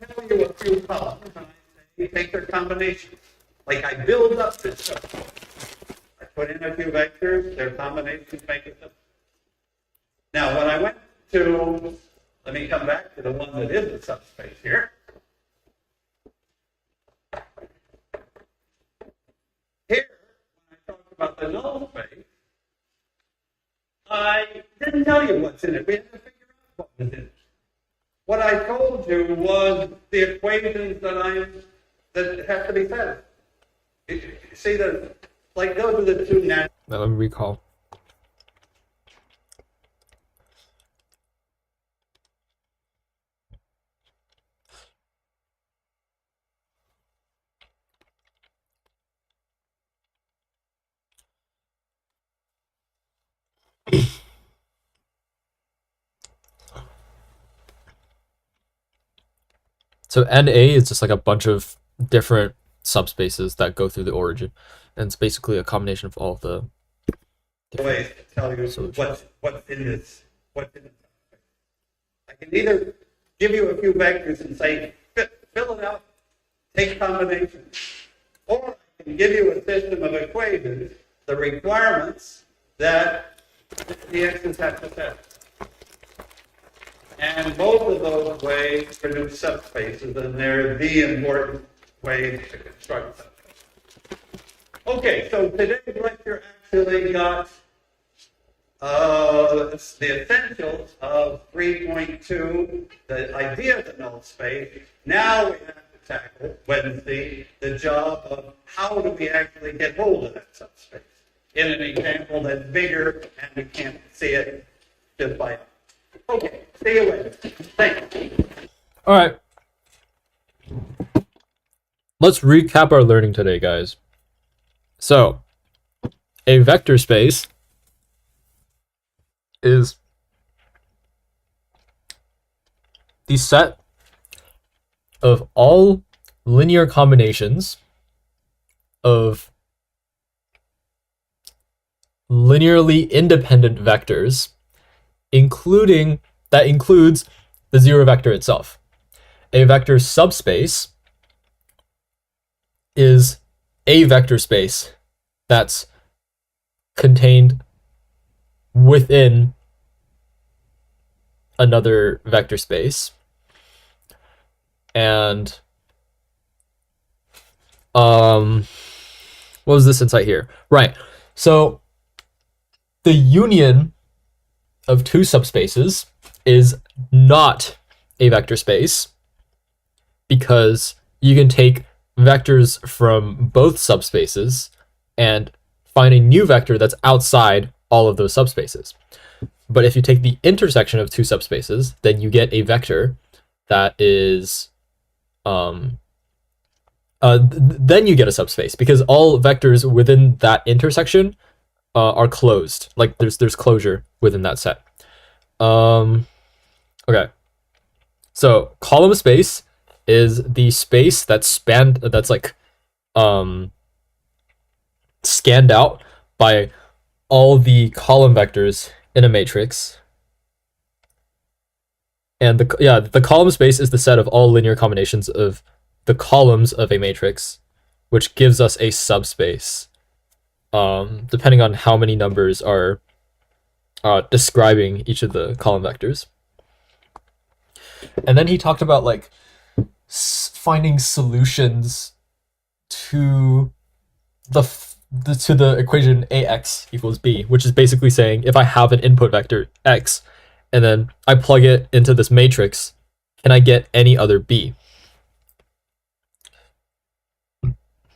I tell you a few columns, and I say take their combinations. Like I build up this subspace. I put in a few vectors, their combinations make a subspace. Now, when I went to, let me come back to the one that is a subspace here. Here, when I talked about the null space, I didn't tell you what's in it. We had to figure out what was in it. What I told you was the equations that have to be satisfied. You see, those are the two natural. Now let me recall. So NA is just like a bunch of different subspaces that go through the origin, and it's basically a combination of all of the Ways to tell you what's in this. I can either give you a few vectors and say fill it out, take combinations, or I can give you a system of equations, the requirements that the x's have to satisfy. And both of those ways produce subspaces, and they're the important way to construct subspaces. Okay, so today's lecture actually got the essentials of 3.2, the idea of the null space. Now we have to tackle Wednesday the job of how do we actually get hold of that subspace in an example that's bigger and we can't see it just by. Okay, see you Wednesday. Thanks. All right. Let's recap our learning today, guys. So, a vector space is the set of all linear combinations of linearly independent vectors, includes the zero vector itself. A vector subspace is a vector space that's contained within another vector space. And what was this insight here? Right. So the union of two subspaces is not a vector space because you can take vectors from both subspaces and find a new vector that's outside all of those subspaces. But if you take the intersection of two subspaces, then you get a vector that is then you get a subspace because all vectors within that intersection are closed. Like there's closure within that set. Okay. So column space is the space that's scanned out by all the column vectors in a matrix. And the column space is the set of all linear combinations of the columns of a matrix, which gives us a subspace, depending on how many numbers are describing each of the column vectors. And then he talked about like finding solutions to the equation ax equals b, which is basically saying if I have an input vector x and then I plug it into this matrix, can I get any other b?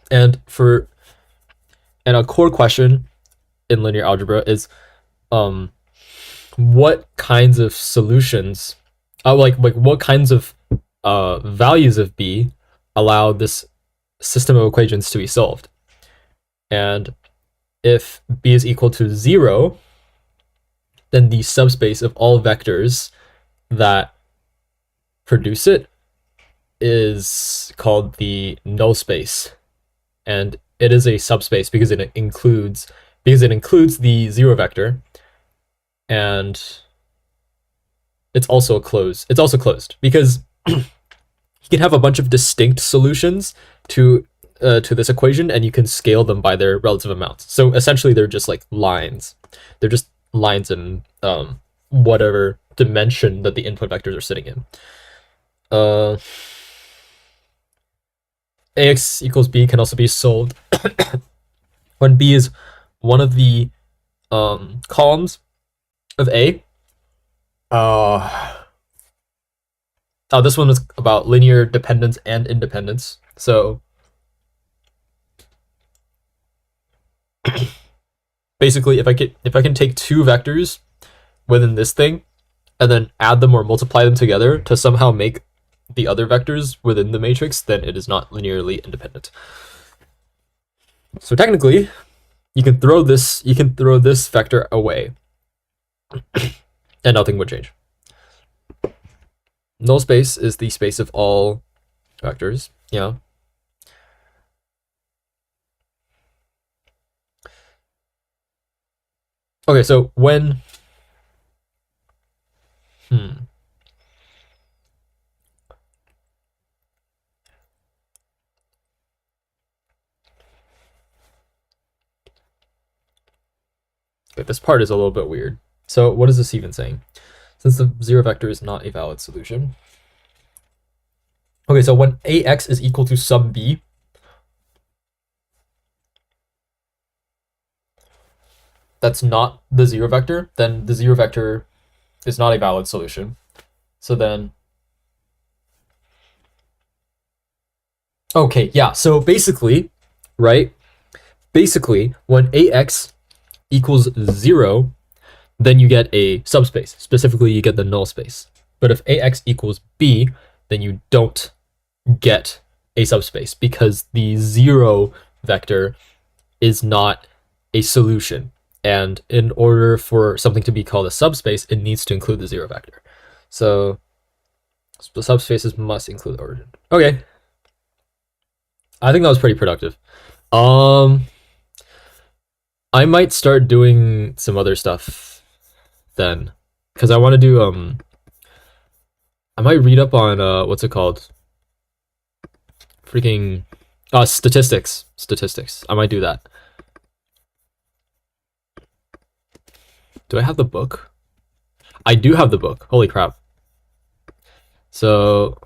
And a core question in linear algebra is what kinds of solutions what kinds of values of b allow this system of equations to be solved. And if b is equal to 0, then the subspace of all vectors that produce it is called the null space. And it is a subspace because it includes the 0 vector, and it's also closed because you can have a bunch of distinct solutions to this equation, and you can scale them by their relative amounts. So essentially, they're just like lines. They're just lines in whatever dimension that the input vectors are sitting in. Ax equals b can also be solved when b is one of the columns of A. This one is about linear dependence and independence. So basically, if I can take two vectors within this thing and then add them or multiply them together to somehow make the other vectors within the matrix, then it is not linearly independent. So technically, you can throw this vector away and nothing would change. Null space is the space of all vectors. Yeah. Okay, so when okay, this part is a little bit weird. So what is this even saying? Since the 0 vector is not a valid solution. Okay, so when ax is equal to sum b, that's not the zero vector, then the zero vector is not a valid solution. So then, okay, yeah, so basically, right, basically when ax equals 0, then you get a subspace. Specifically, you get the null space. But if ax equals b, then you don't get a subspace because the 0 vector is not a solution. And in order for something to be called a subspace, it needs to include the 0 vector. So the subspaces must include the origin. Okay. I think that was pretty productive. I might start doing some other stuff then, because I want to do I might read up on what's it called? Freaking statistics. Statistics. I might do that. Do I have the book? I do have the book. Holy crap. So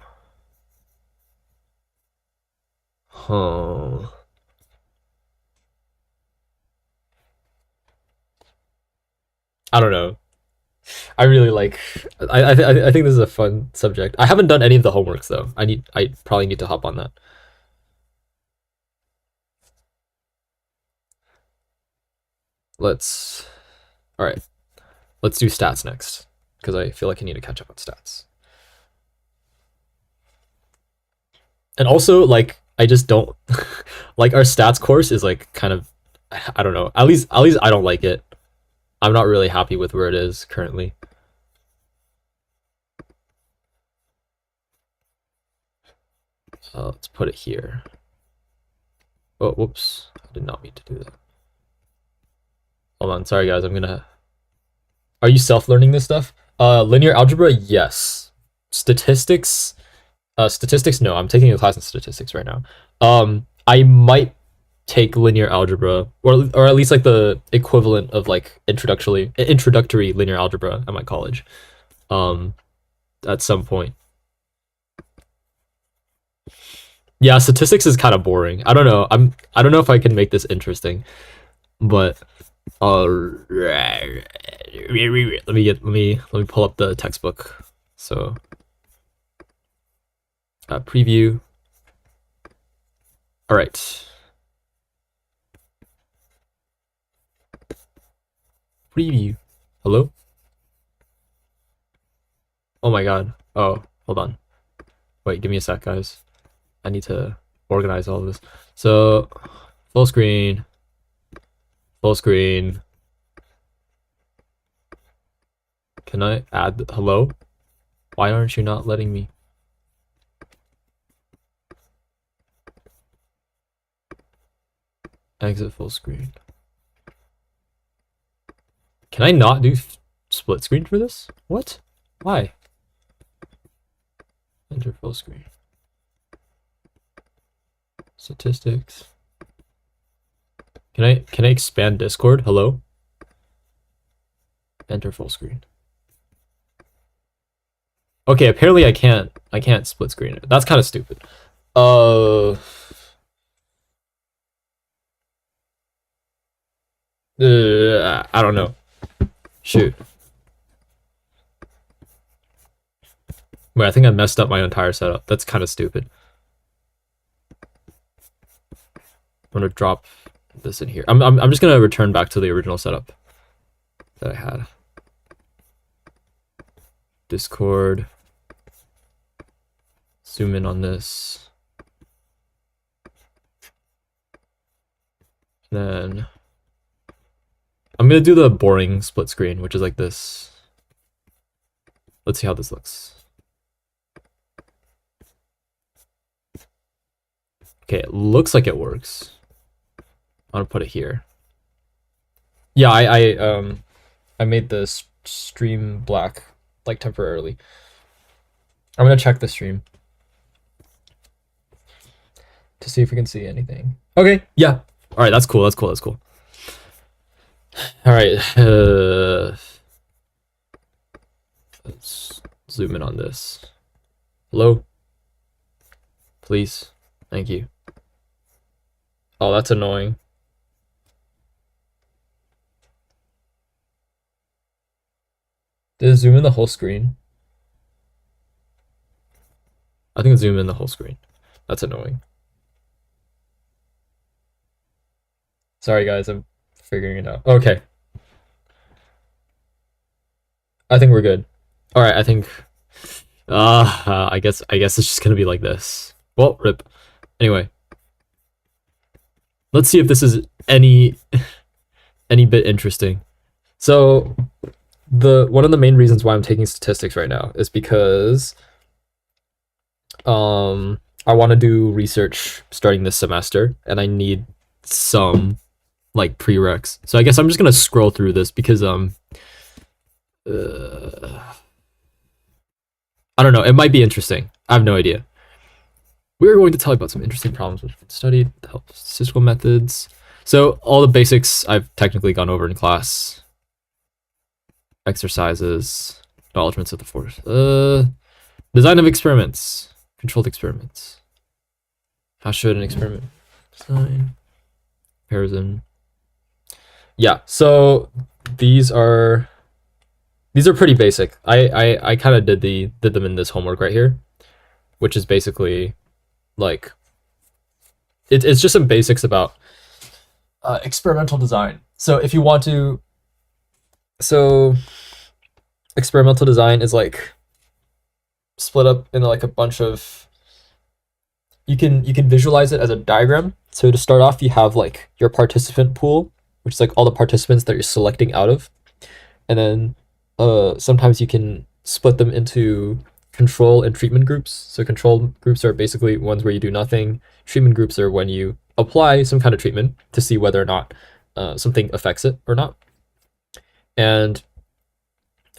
I don't know. I really like. I think this is a fun subject. I haven't done any of the homeworks though. I probably need to hop on that. Let's. All right. Let's do stats next because I feel like I need to catch up on stats. And also, like, I just don't like our stats course is like kind of, I don't know. At least I don't like it. I'm not really happy with where it is currently. Let's put it here. Oh, whoops. I did not mean to do that. Hold on. Sorry, guys. Are you self-learning this stuff? Linear algebra, yes. Statistics, no. I'm taking a class in statistics right now. I might take linear algebra, or at least like the equivalent of like introductory linear algebra at my college. At some point. Yeah, statistics is kind of boring. I don't know. I don't know if I can make this interesting, but let me pull up the textbook. So preview. All right. Preview. Hello? Oh my god. Oh, hold on. Wait, give me a sec, guys. I need to organize all of this. So, full screen. Full screen. Can I add hello? Why aren't you not letting me? Exit full screen. Can I not do split screen for this? What? Why? Enter full screen. Statistics. Can I expand Discord? Hello? Enter full screen. Okay, apparently I can't split screen it. That's kind of stupid. I don't know. Shoot. Wait, I think I messed up my entire setup. That's kind of stupid. I'm gonna drop this in here. I'm just gonna return back to the original setup that I had. Discord. Zoom in on this. Then I'm gonna do the boring split screen, which is like this. Let's see how this looks. Okay, it looks like it works. I'm gonna put it here. Yeah, I made the stream black like temporarily. I'm gonna check the stream to see if we can see anything. Okay, yeah. All right, that's cool. That's cool. That's cool. All right. Let's zoom in on this. Hello? Please. Thank you. Oh, that's annoying. Did it zoom in the whole screen? I think it zoomed in the whole screen. That's annoying. Sorry guys, I'm figuring it out. Okay. I think we're good. Alright, I think I guess it's just gonna be like this. Well, rip. Anyway. Let's see if this is any bit interesting. So the one of the main reasons why I'm taking statistics right now is because I want to do research starting this semester and I need some like prereqs. So I guess I'm just gonna scroll through this because I don't know, it might be interesting. I have no idea. We're going to tell you about some interesting problems which have been studied, the help of statistical methods. So all the basics I've technically gone over in class. Exercises, acknowledgements of the force. Design of experiments, controlled experiments. How should an experiment design? Comparison. Yeah, so these are pretty basic. I kind of did them in this homework right here, which is basically like it's just some basics about experimental design. So if you want to, so experimental design is like split up into like a bunch of, you can visualize it as a diagram. So to start off, you have like your participant pool, which is like all the participants that you're selecting out of, and then sometimes you can split them into control and treatment groups. So control groups are basically ones where you do nothing. Treatment groups are when you apply some kind of treatment to see whether or not something affects it or not. And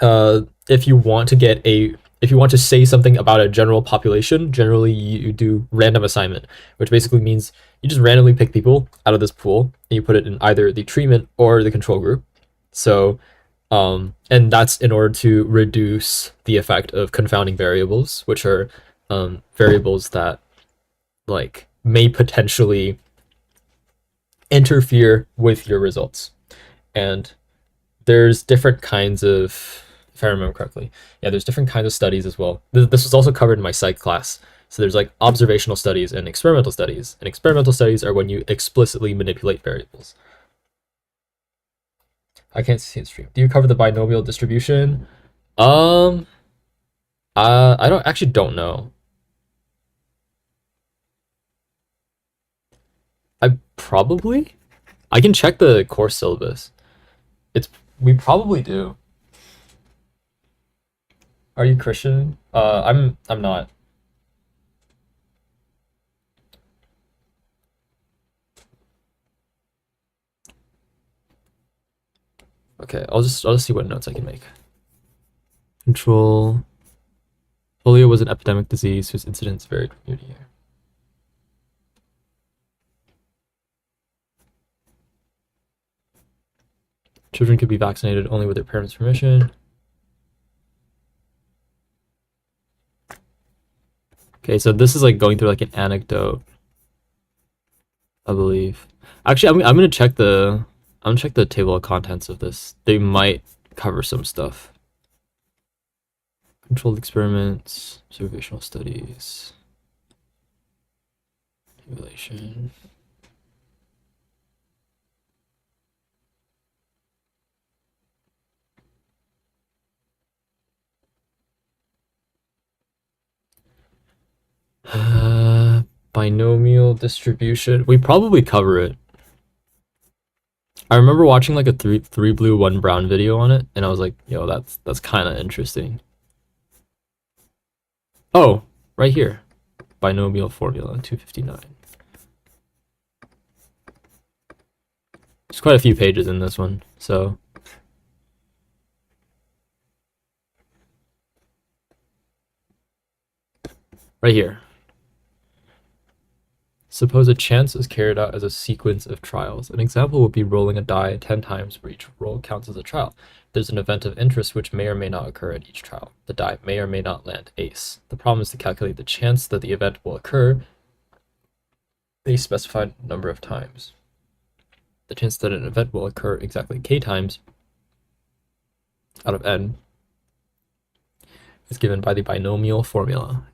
if you want to say something about a general population, generally you do random assignment, which basically means you just randomly pick people out of this pool and you put it in either the treatment or the control group. So and that's in order to reduce the effect of confounding variables, which are variables that like may potentially interfere with your results. And there's different kinds of, if I remember correctly, yeah, there's different kinds of studies as well. This was also covered in my psych class. So there's like observational studies and experimental studies. And experimental studies are when you explicitly manipulate variables. I can't see the stream. Do you cover the binomial distribution? Um, I don't know. I probably, I can check the course syllabus. We probably do. Are you Christian? I'm not. Okay, I'll just see what notes I can make. Control. Polio was an epidemic disease whose incidence varied from year to year. Children could be vaccinated only with their parents' permission. Okay, so this is like going through like an anecdote, I believe. Actually, I'm gonna check the table of contents of this. They might cover some stuff. Controlled experiments, observational studies, simulation. Binomial distribution. We probably cover it. I remember watching like a three blue, one brown video on it, and I was like, yo, that's kind of interesting. Oh, right here. Binomial formula 259. There's quite a few pages in this one, so right here. Suppose a chance is carried out as a sequence of trials. An example would be rolling a die 10 times where each roll counts as a trial. There's an event of interest which may or may not occur at each trial. The die may or may not land ace. The problem is to calculate the chance that the event will occur a specified number of times. The chance that an event will occur exactly k times out of n is given by the binomial formula.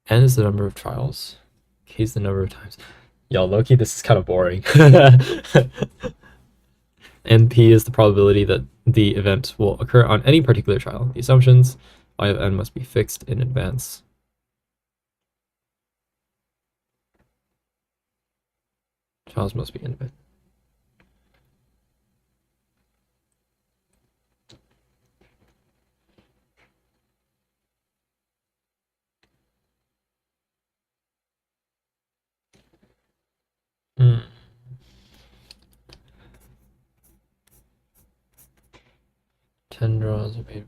N is the number of trials. K is the number of times. Yo, low-key, this is kind of boring. And P is the probability that the event will occur on any particular trial. The assumptions, I of N must be fixed in advance. Trials must be independent. Hmm. Ten draws of 8.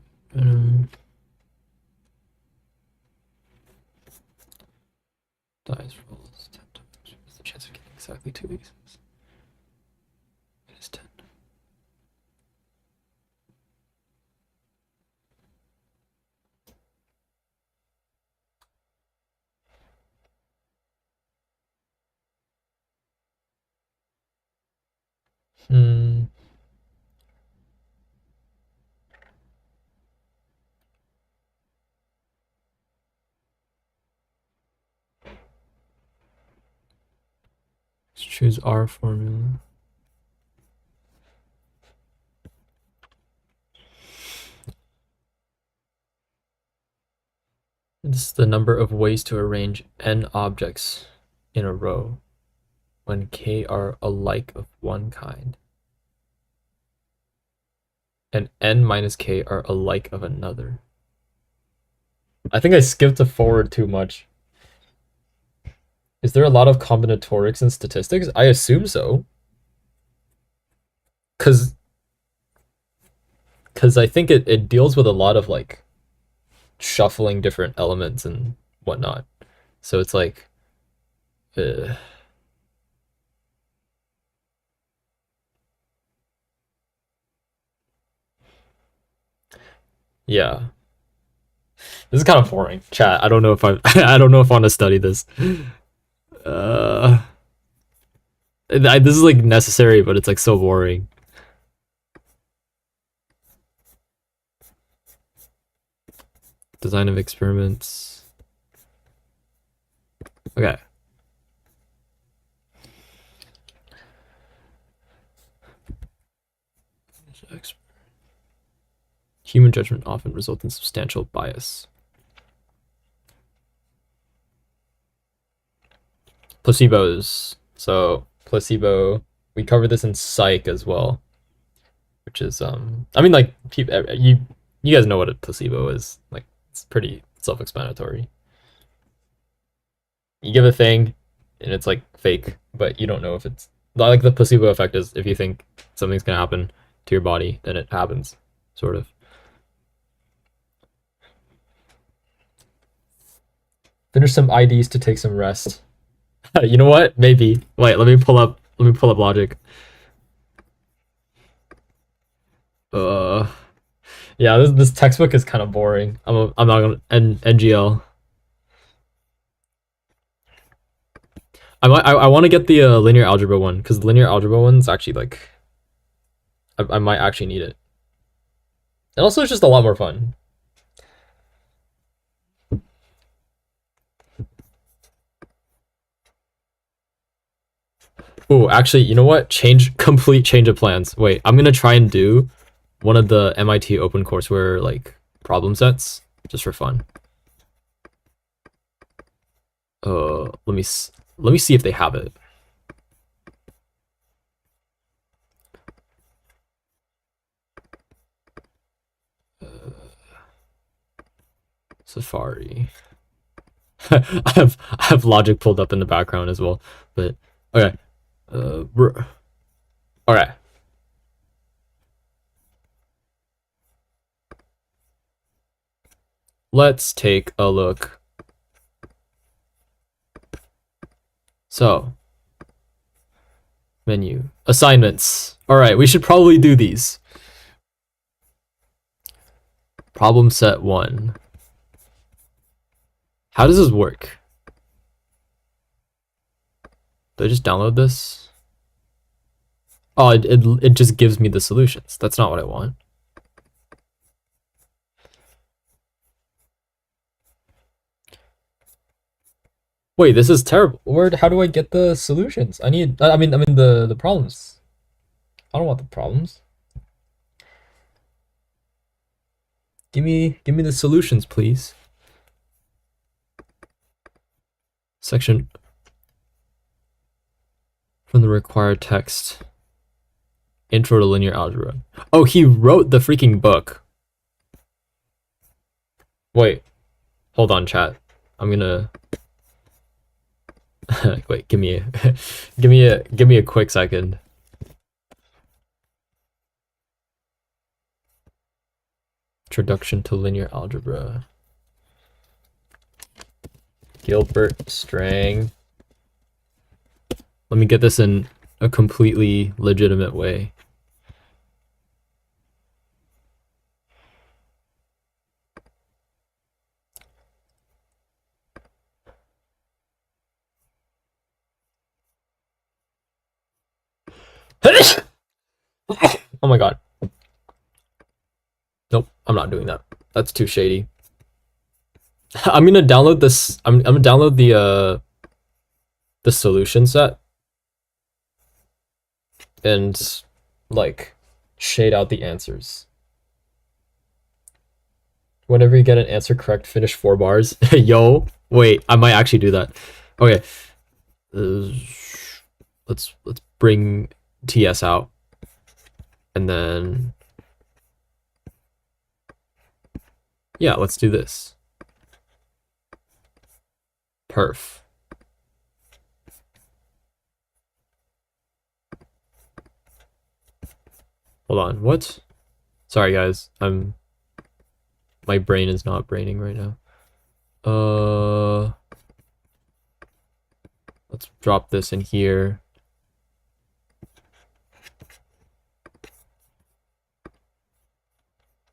Dice rolls 10 times. What's the chance of getting exactly 2 aces? It is 10. Hmm. Let's choose our formula. This is the number of ways to arrange n objects in a row when k are alike of one kind, and n minus k are alike of another. I think I skipped forward too much. Is there a lot of combinatorics in statistics? I assume so. Cause I think it deals with a lot of like shuffling different elements and whatnot. So it's like yeah. This is kind of boring. Chat, I don't know if I don't know if I want to study this. This is like necessary, but it's like so boring. Design of experiments. Okay. Human judgment often results in substantial bias. Placebos. So placebo, we cover this in psych as well, which is I mean, like, you guys know what a placebo is. Like, it's pretty self-explanatory. You give a thing and it's like fake, but you don't know if it's like the placebo effect is if you think something's gonna happen to your body, then it happens, sort of. Finish some IDs to take some rest. You know what? Maybe. Wait, let me pull up logic. Yeah, this textbook is kind of boring. I'm not gonna NGL. I want to get the linear algebra one because the linear algebra one's actually like I might actually need it. And also it's just a lot more fun. Oh, actually, you know what? Complete change of plans. Wait, I'm gonna try and do one of the MIT OpenCourseWare like problem sets just for fun. Let me see if they have it. Safari. I have logic pulled up in the background as well, but okay. Okay. Let's take a look. So, menu, assignments. All right, we should probably do these. Problem set 1. How does this work? Do I just download this? Oh, it just gives me the solutions. That's not what I want. Wait, this is terrible. How do I get the solutions? I mean the problems. I don't want the problems. Give me the solutions, please. Section from the required text. Intro to linear algebra. Oh, he wrote the freaking book. Wait, hold on, chat. I'm gonna wait. Give me a, give me a quick second. Introduction to linear algebra. Gilbert Strang. Let me get this in a completely legitimate way. Oh my god. Nope, I'm not doing that. That's too shady. I'm gonna download this. I'm gonna download the solution set and like shade out the answers. Whenever you get an answer correct, finish 4 bars. Yo, wait, I might actually do that. Okay, let's bring TS out, and then yeah, let's do this. Perf. Hold on, what? Sorry guys, my brain is not braining right now. Let's drop this in here.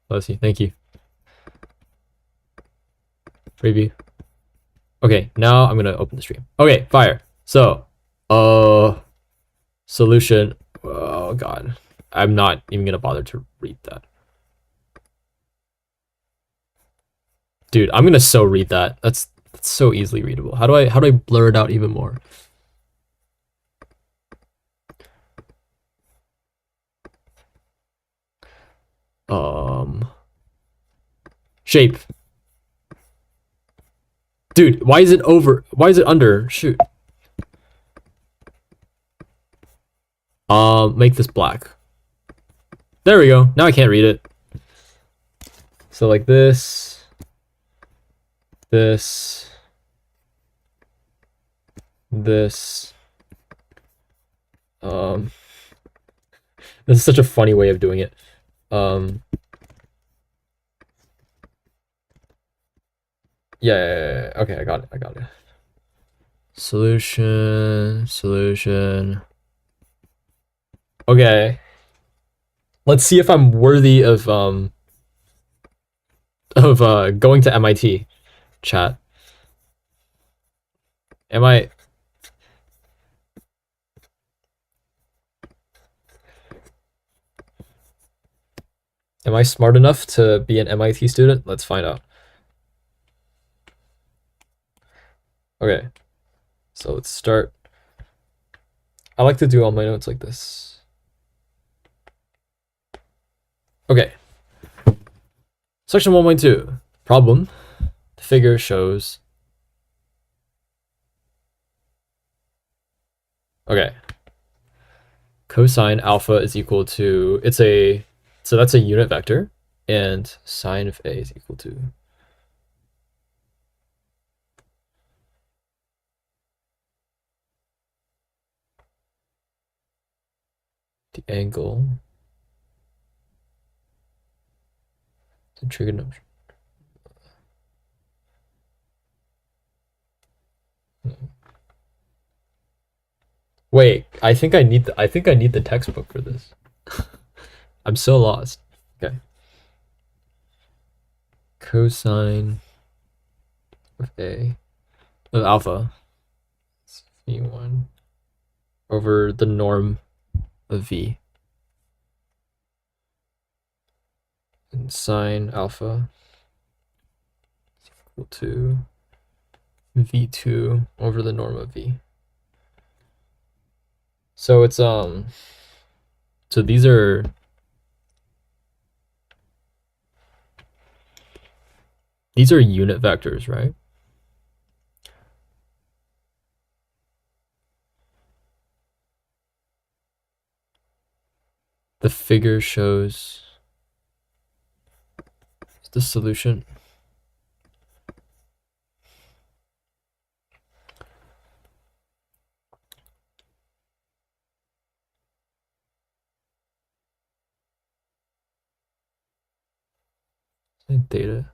Let's see, thank you. Preview. Okay, now I'm gonna open the stream. Okay, fire. So, solution. Oh god, I'm not even gonna bother to read that. Dude, I'm gonna so read that. That's so easily readable. How do I blur it out even more? Shape. Dude, why is it over? Why is it under? Shoot. Make this black. There we go. Now I can't read it. So like this. This. This. This is such a funny way of doing it. Yeah. Okay, I got it. Solution. Okay. Let's see if I'm worthy of going to MIT. Chat. Am I smart enough to be an MIT student? Let's find out. Okay. So let's start. I like to do all my notes like this. Okay. Section 1.2. Problem. The figure shows. Okay. Cosine alpha is equal to, so that's a unit vector, and sine of A is equal to the angle, the trigonometry. Wait, I think I need the textbook for this. I'm so lost. Okay. Cosine of A of alpha is V1 over the norm of V. And sine alpha is equal to v2 over the norm of v. So it's so these are unit vectors, right? The figure shows the solution. Data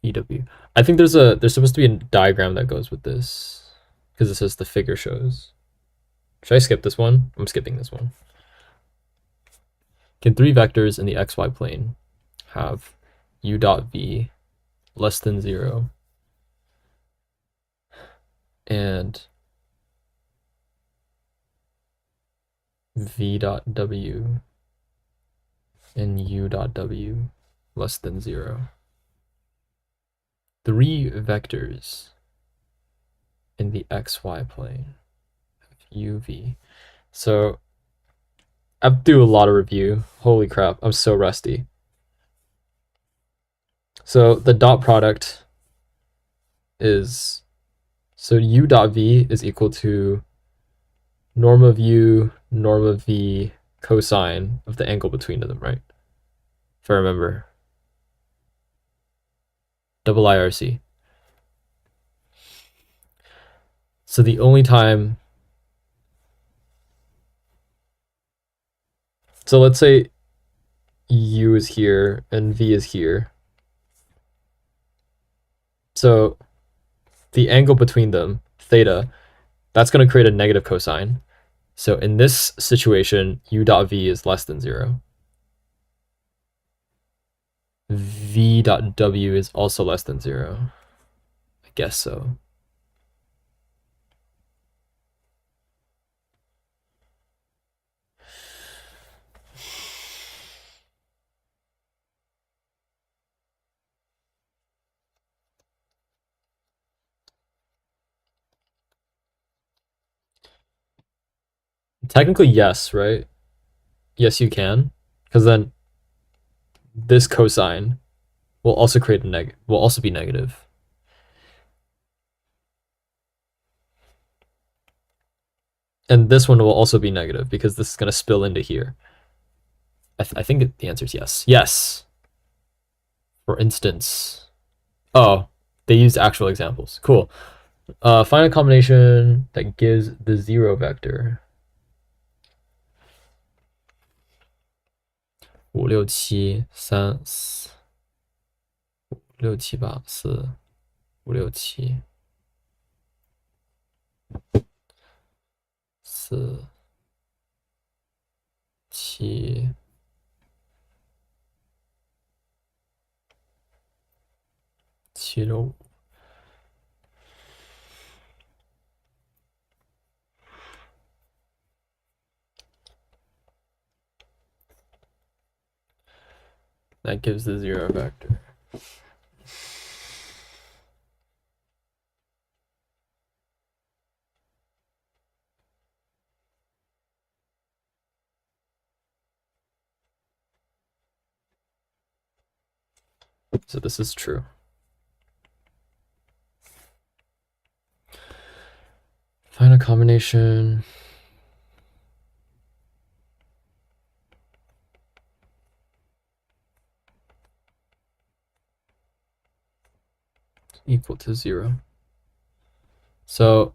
EW. I think there's supposed to be a diagram that goes with this because it says the figure shows. Should I skip this one? I'm skipping this one. Can three vectors in the xy plane have u dot v less than 0 and v dot w and u dot w less than 0? Three vectors in the xy plane have uv. So I have to do a lot of review. Holy crap, I'm so rusty. So the dot product is, so u dot v is equal to norm of u, norm of v, cosine of the angle between them, right? If I remember. Double IRC. So the only time, so let's say u is here and v is here. So the angle between them, theta, that's going to create a negative cosine. So in this situation, u dot v is less than 0. V dot w is also less than 0. I guess so. Technically, yes, right? Yes, you can, because then this cosine will also create will also be negative. And this one will also be negative because this is going to spill into here. I think the answer is yes. Yes. For instance. Oh, they used actual examples. Cool. Find a combination that gives the 0 vector. 5 6 7 3 4 5 6 7 8 4 5 6 7 4 7 7 that gives the 0 vector. So this is true. Find a combination equal to 0. So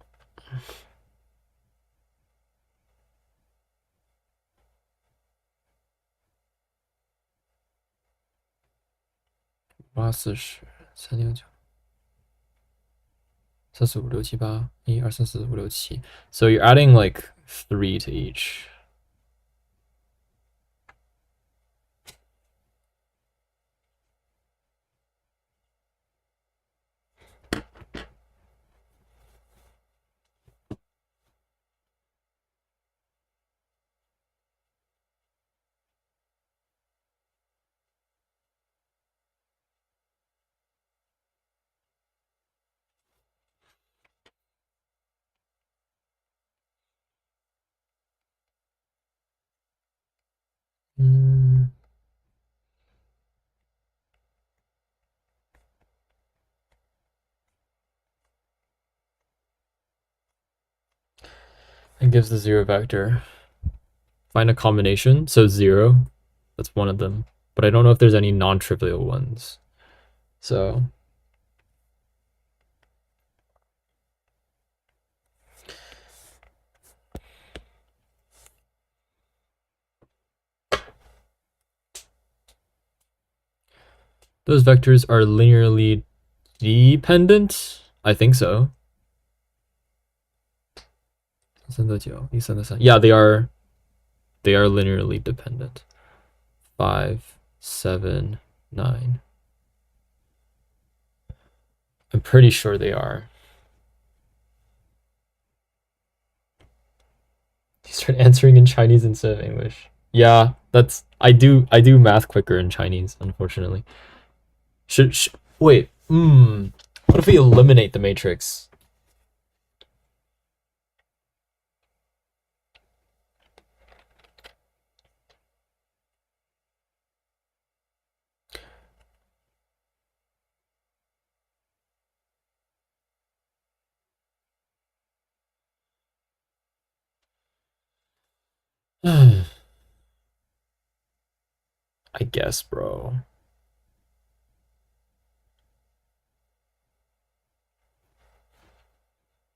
八四十三六九三四五六七八一二三四五六七. So you're adding like 3 to each. Mm. It gives the zero vector. Find a combination. So 0, that's one of them. But I don't know if there's any non-trivial ones. So those vectors are linearly dependent? I think so. Yeah, they are linearly dependent. 5, 7, 9. I'm pretty sure they are. You start answering in Chinese instead of English. Yeah, that's I do math quicker in Chinese, unfortunately. Should wait. What if we eliminate the matrix? I guess, bro.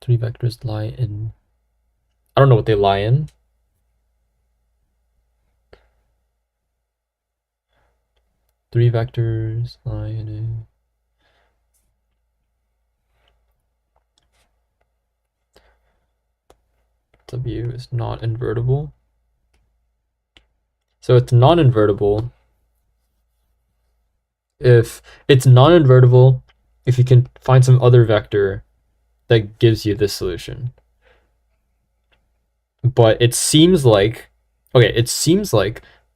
Three vectors lie in. I don't know what they lie in. Three vectors lie in a. W is not invertible. So it's non-invertible if it's non-invertible if you can find some other vector that gives you this solution. But it seems like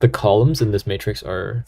the columns in this matrix are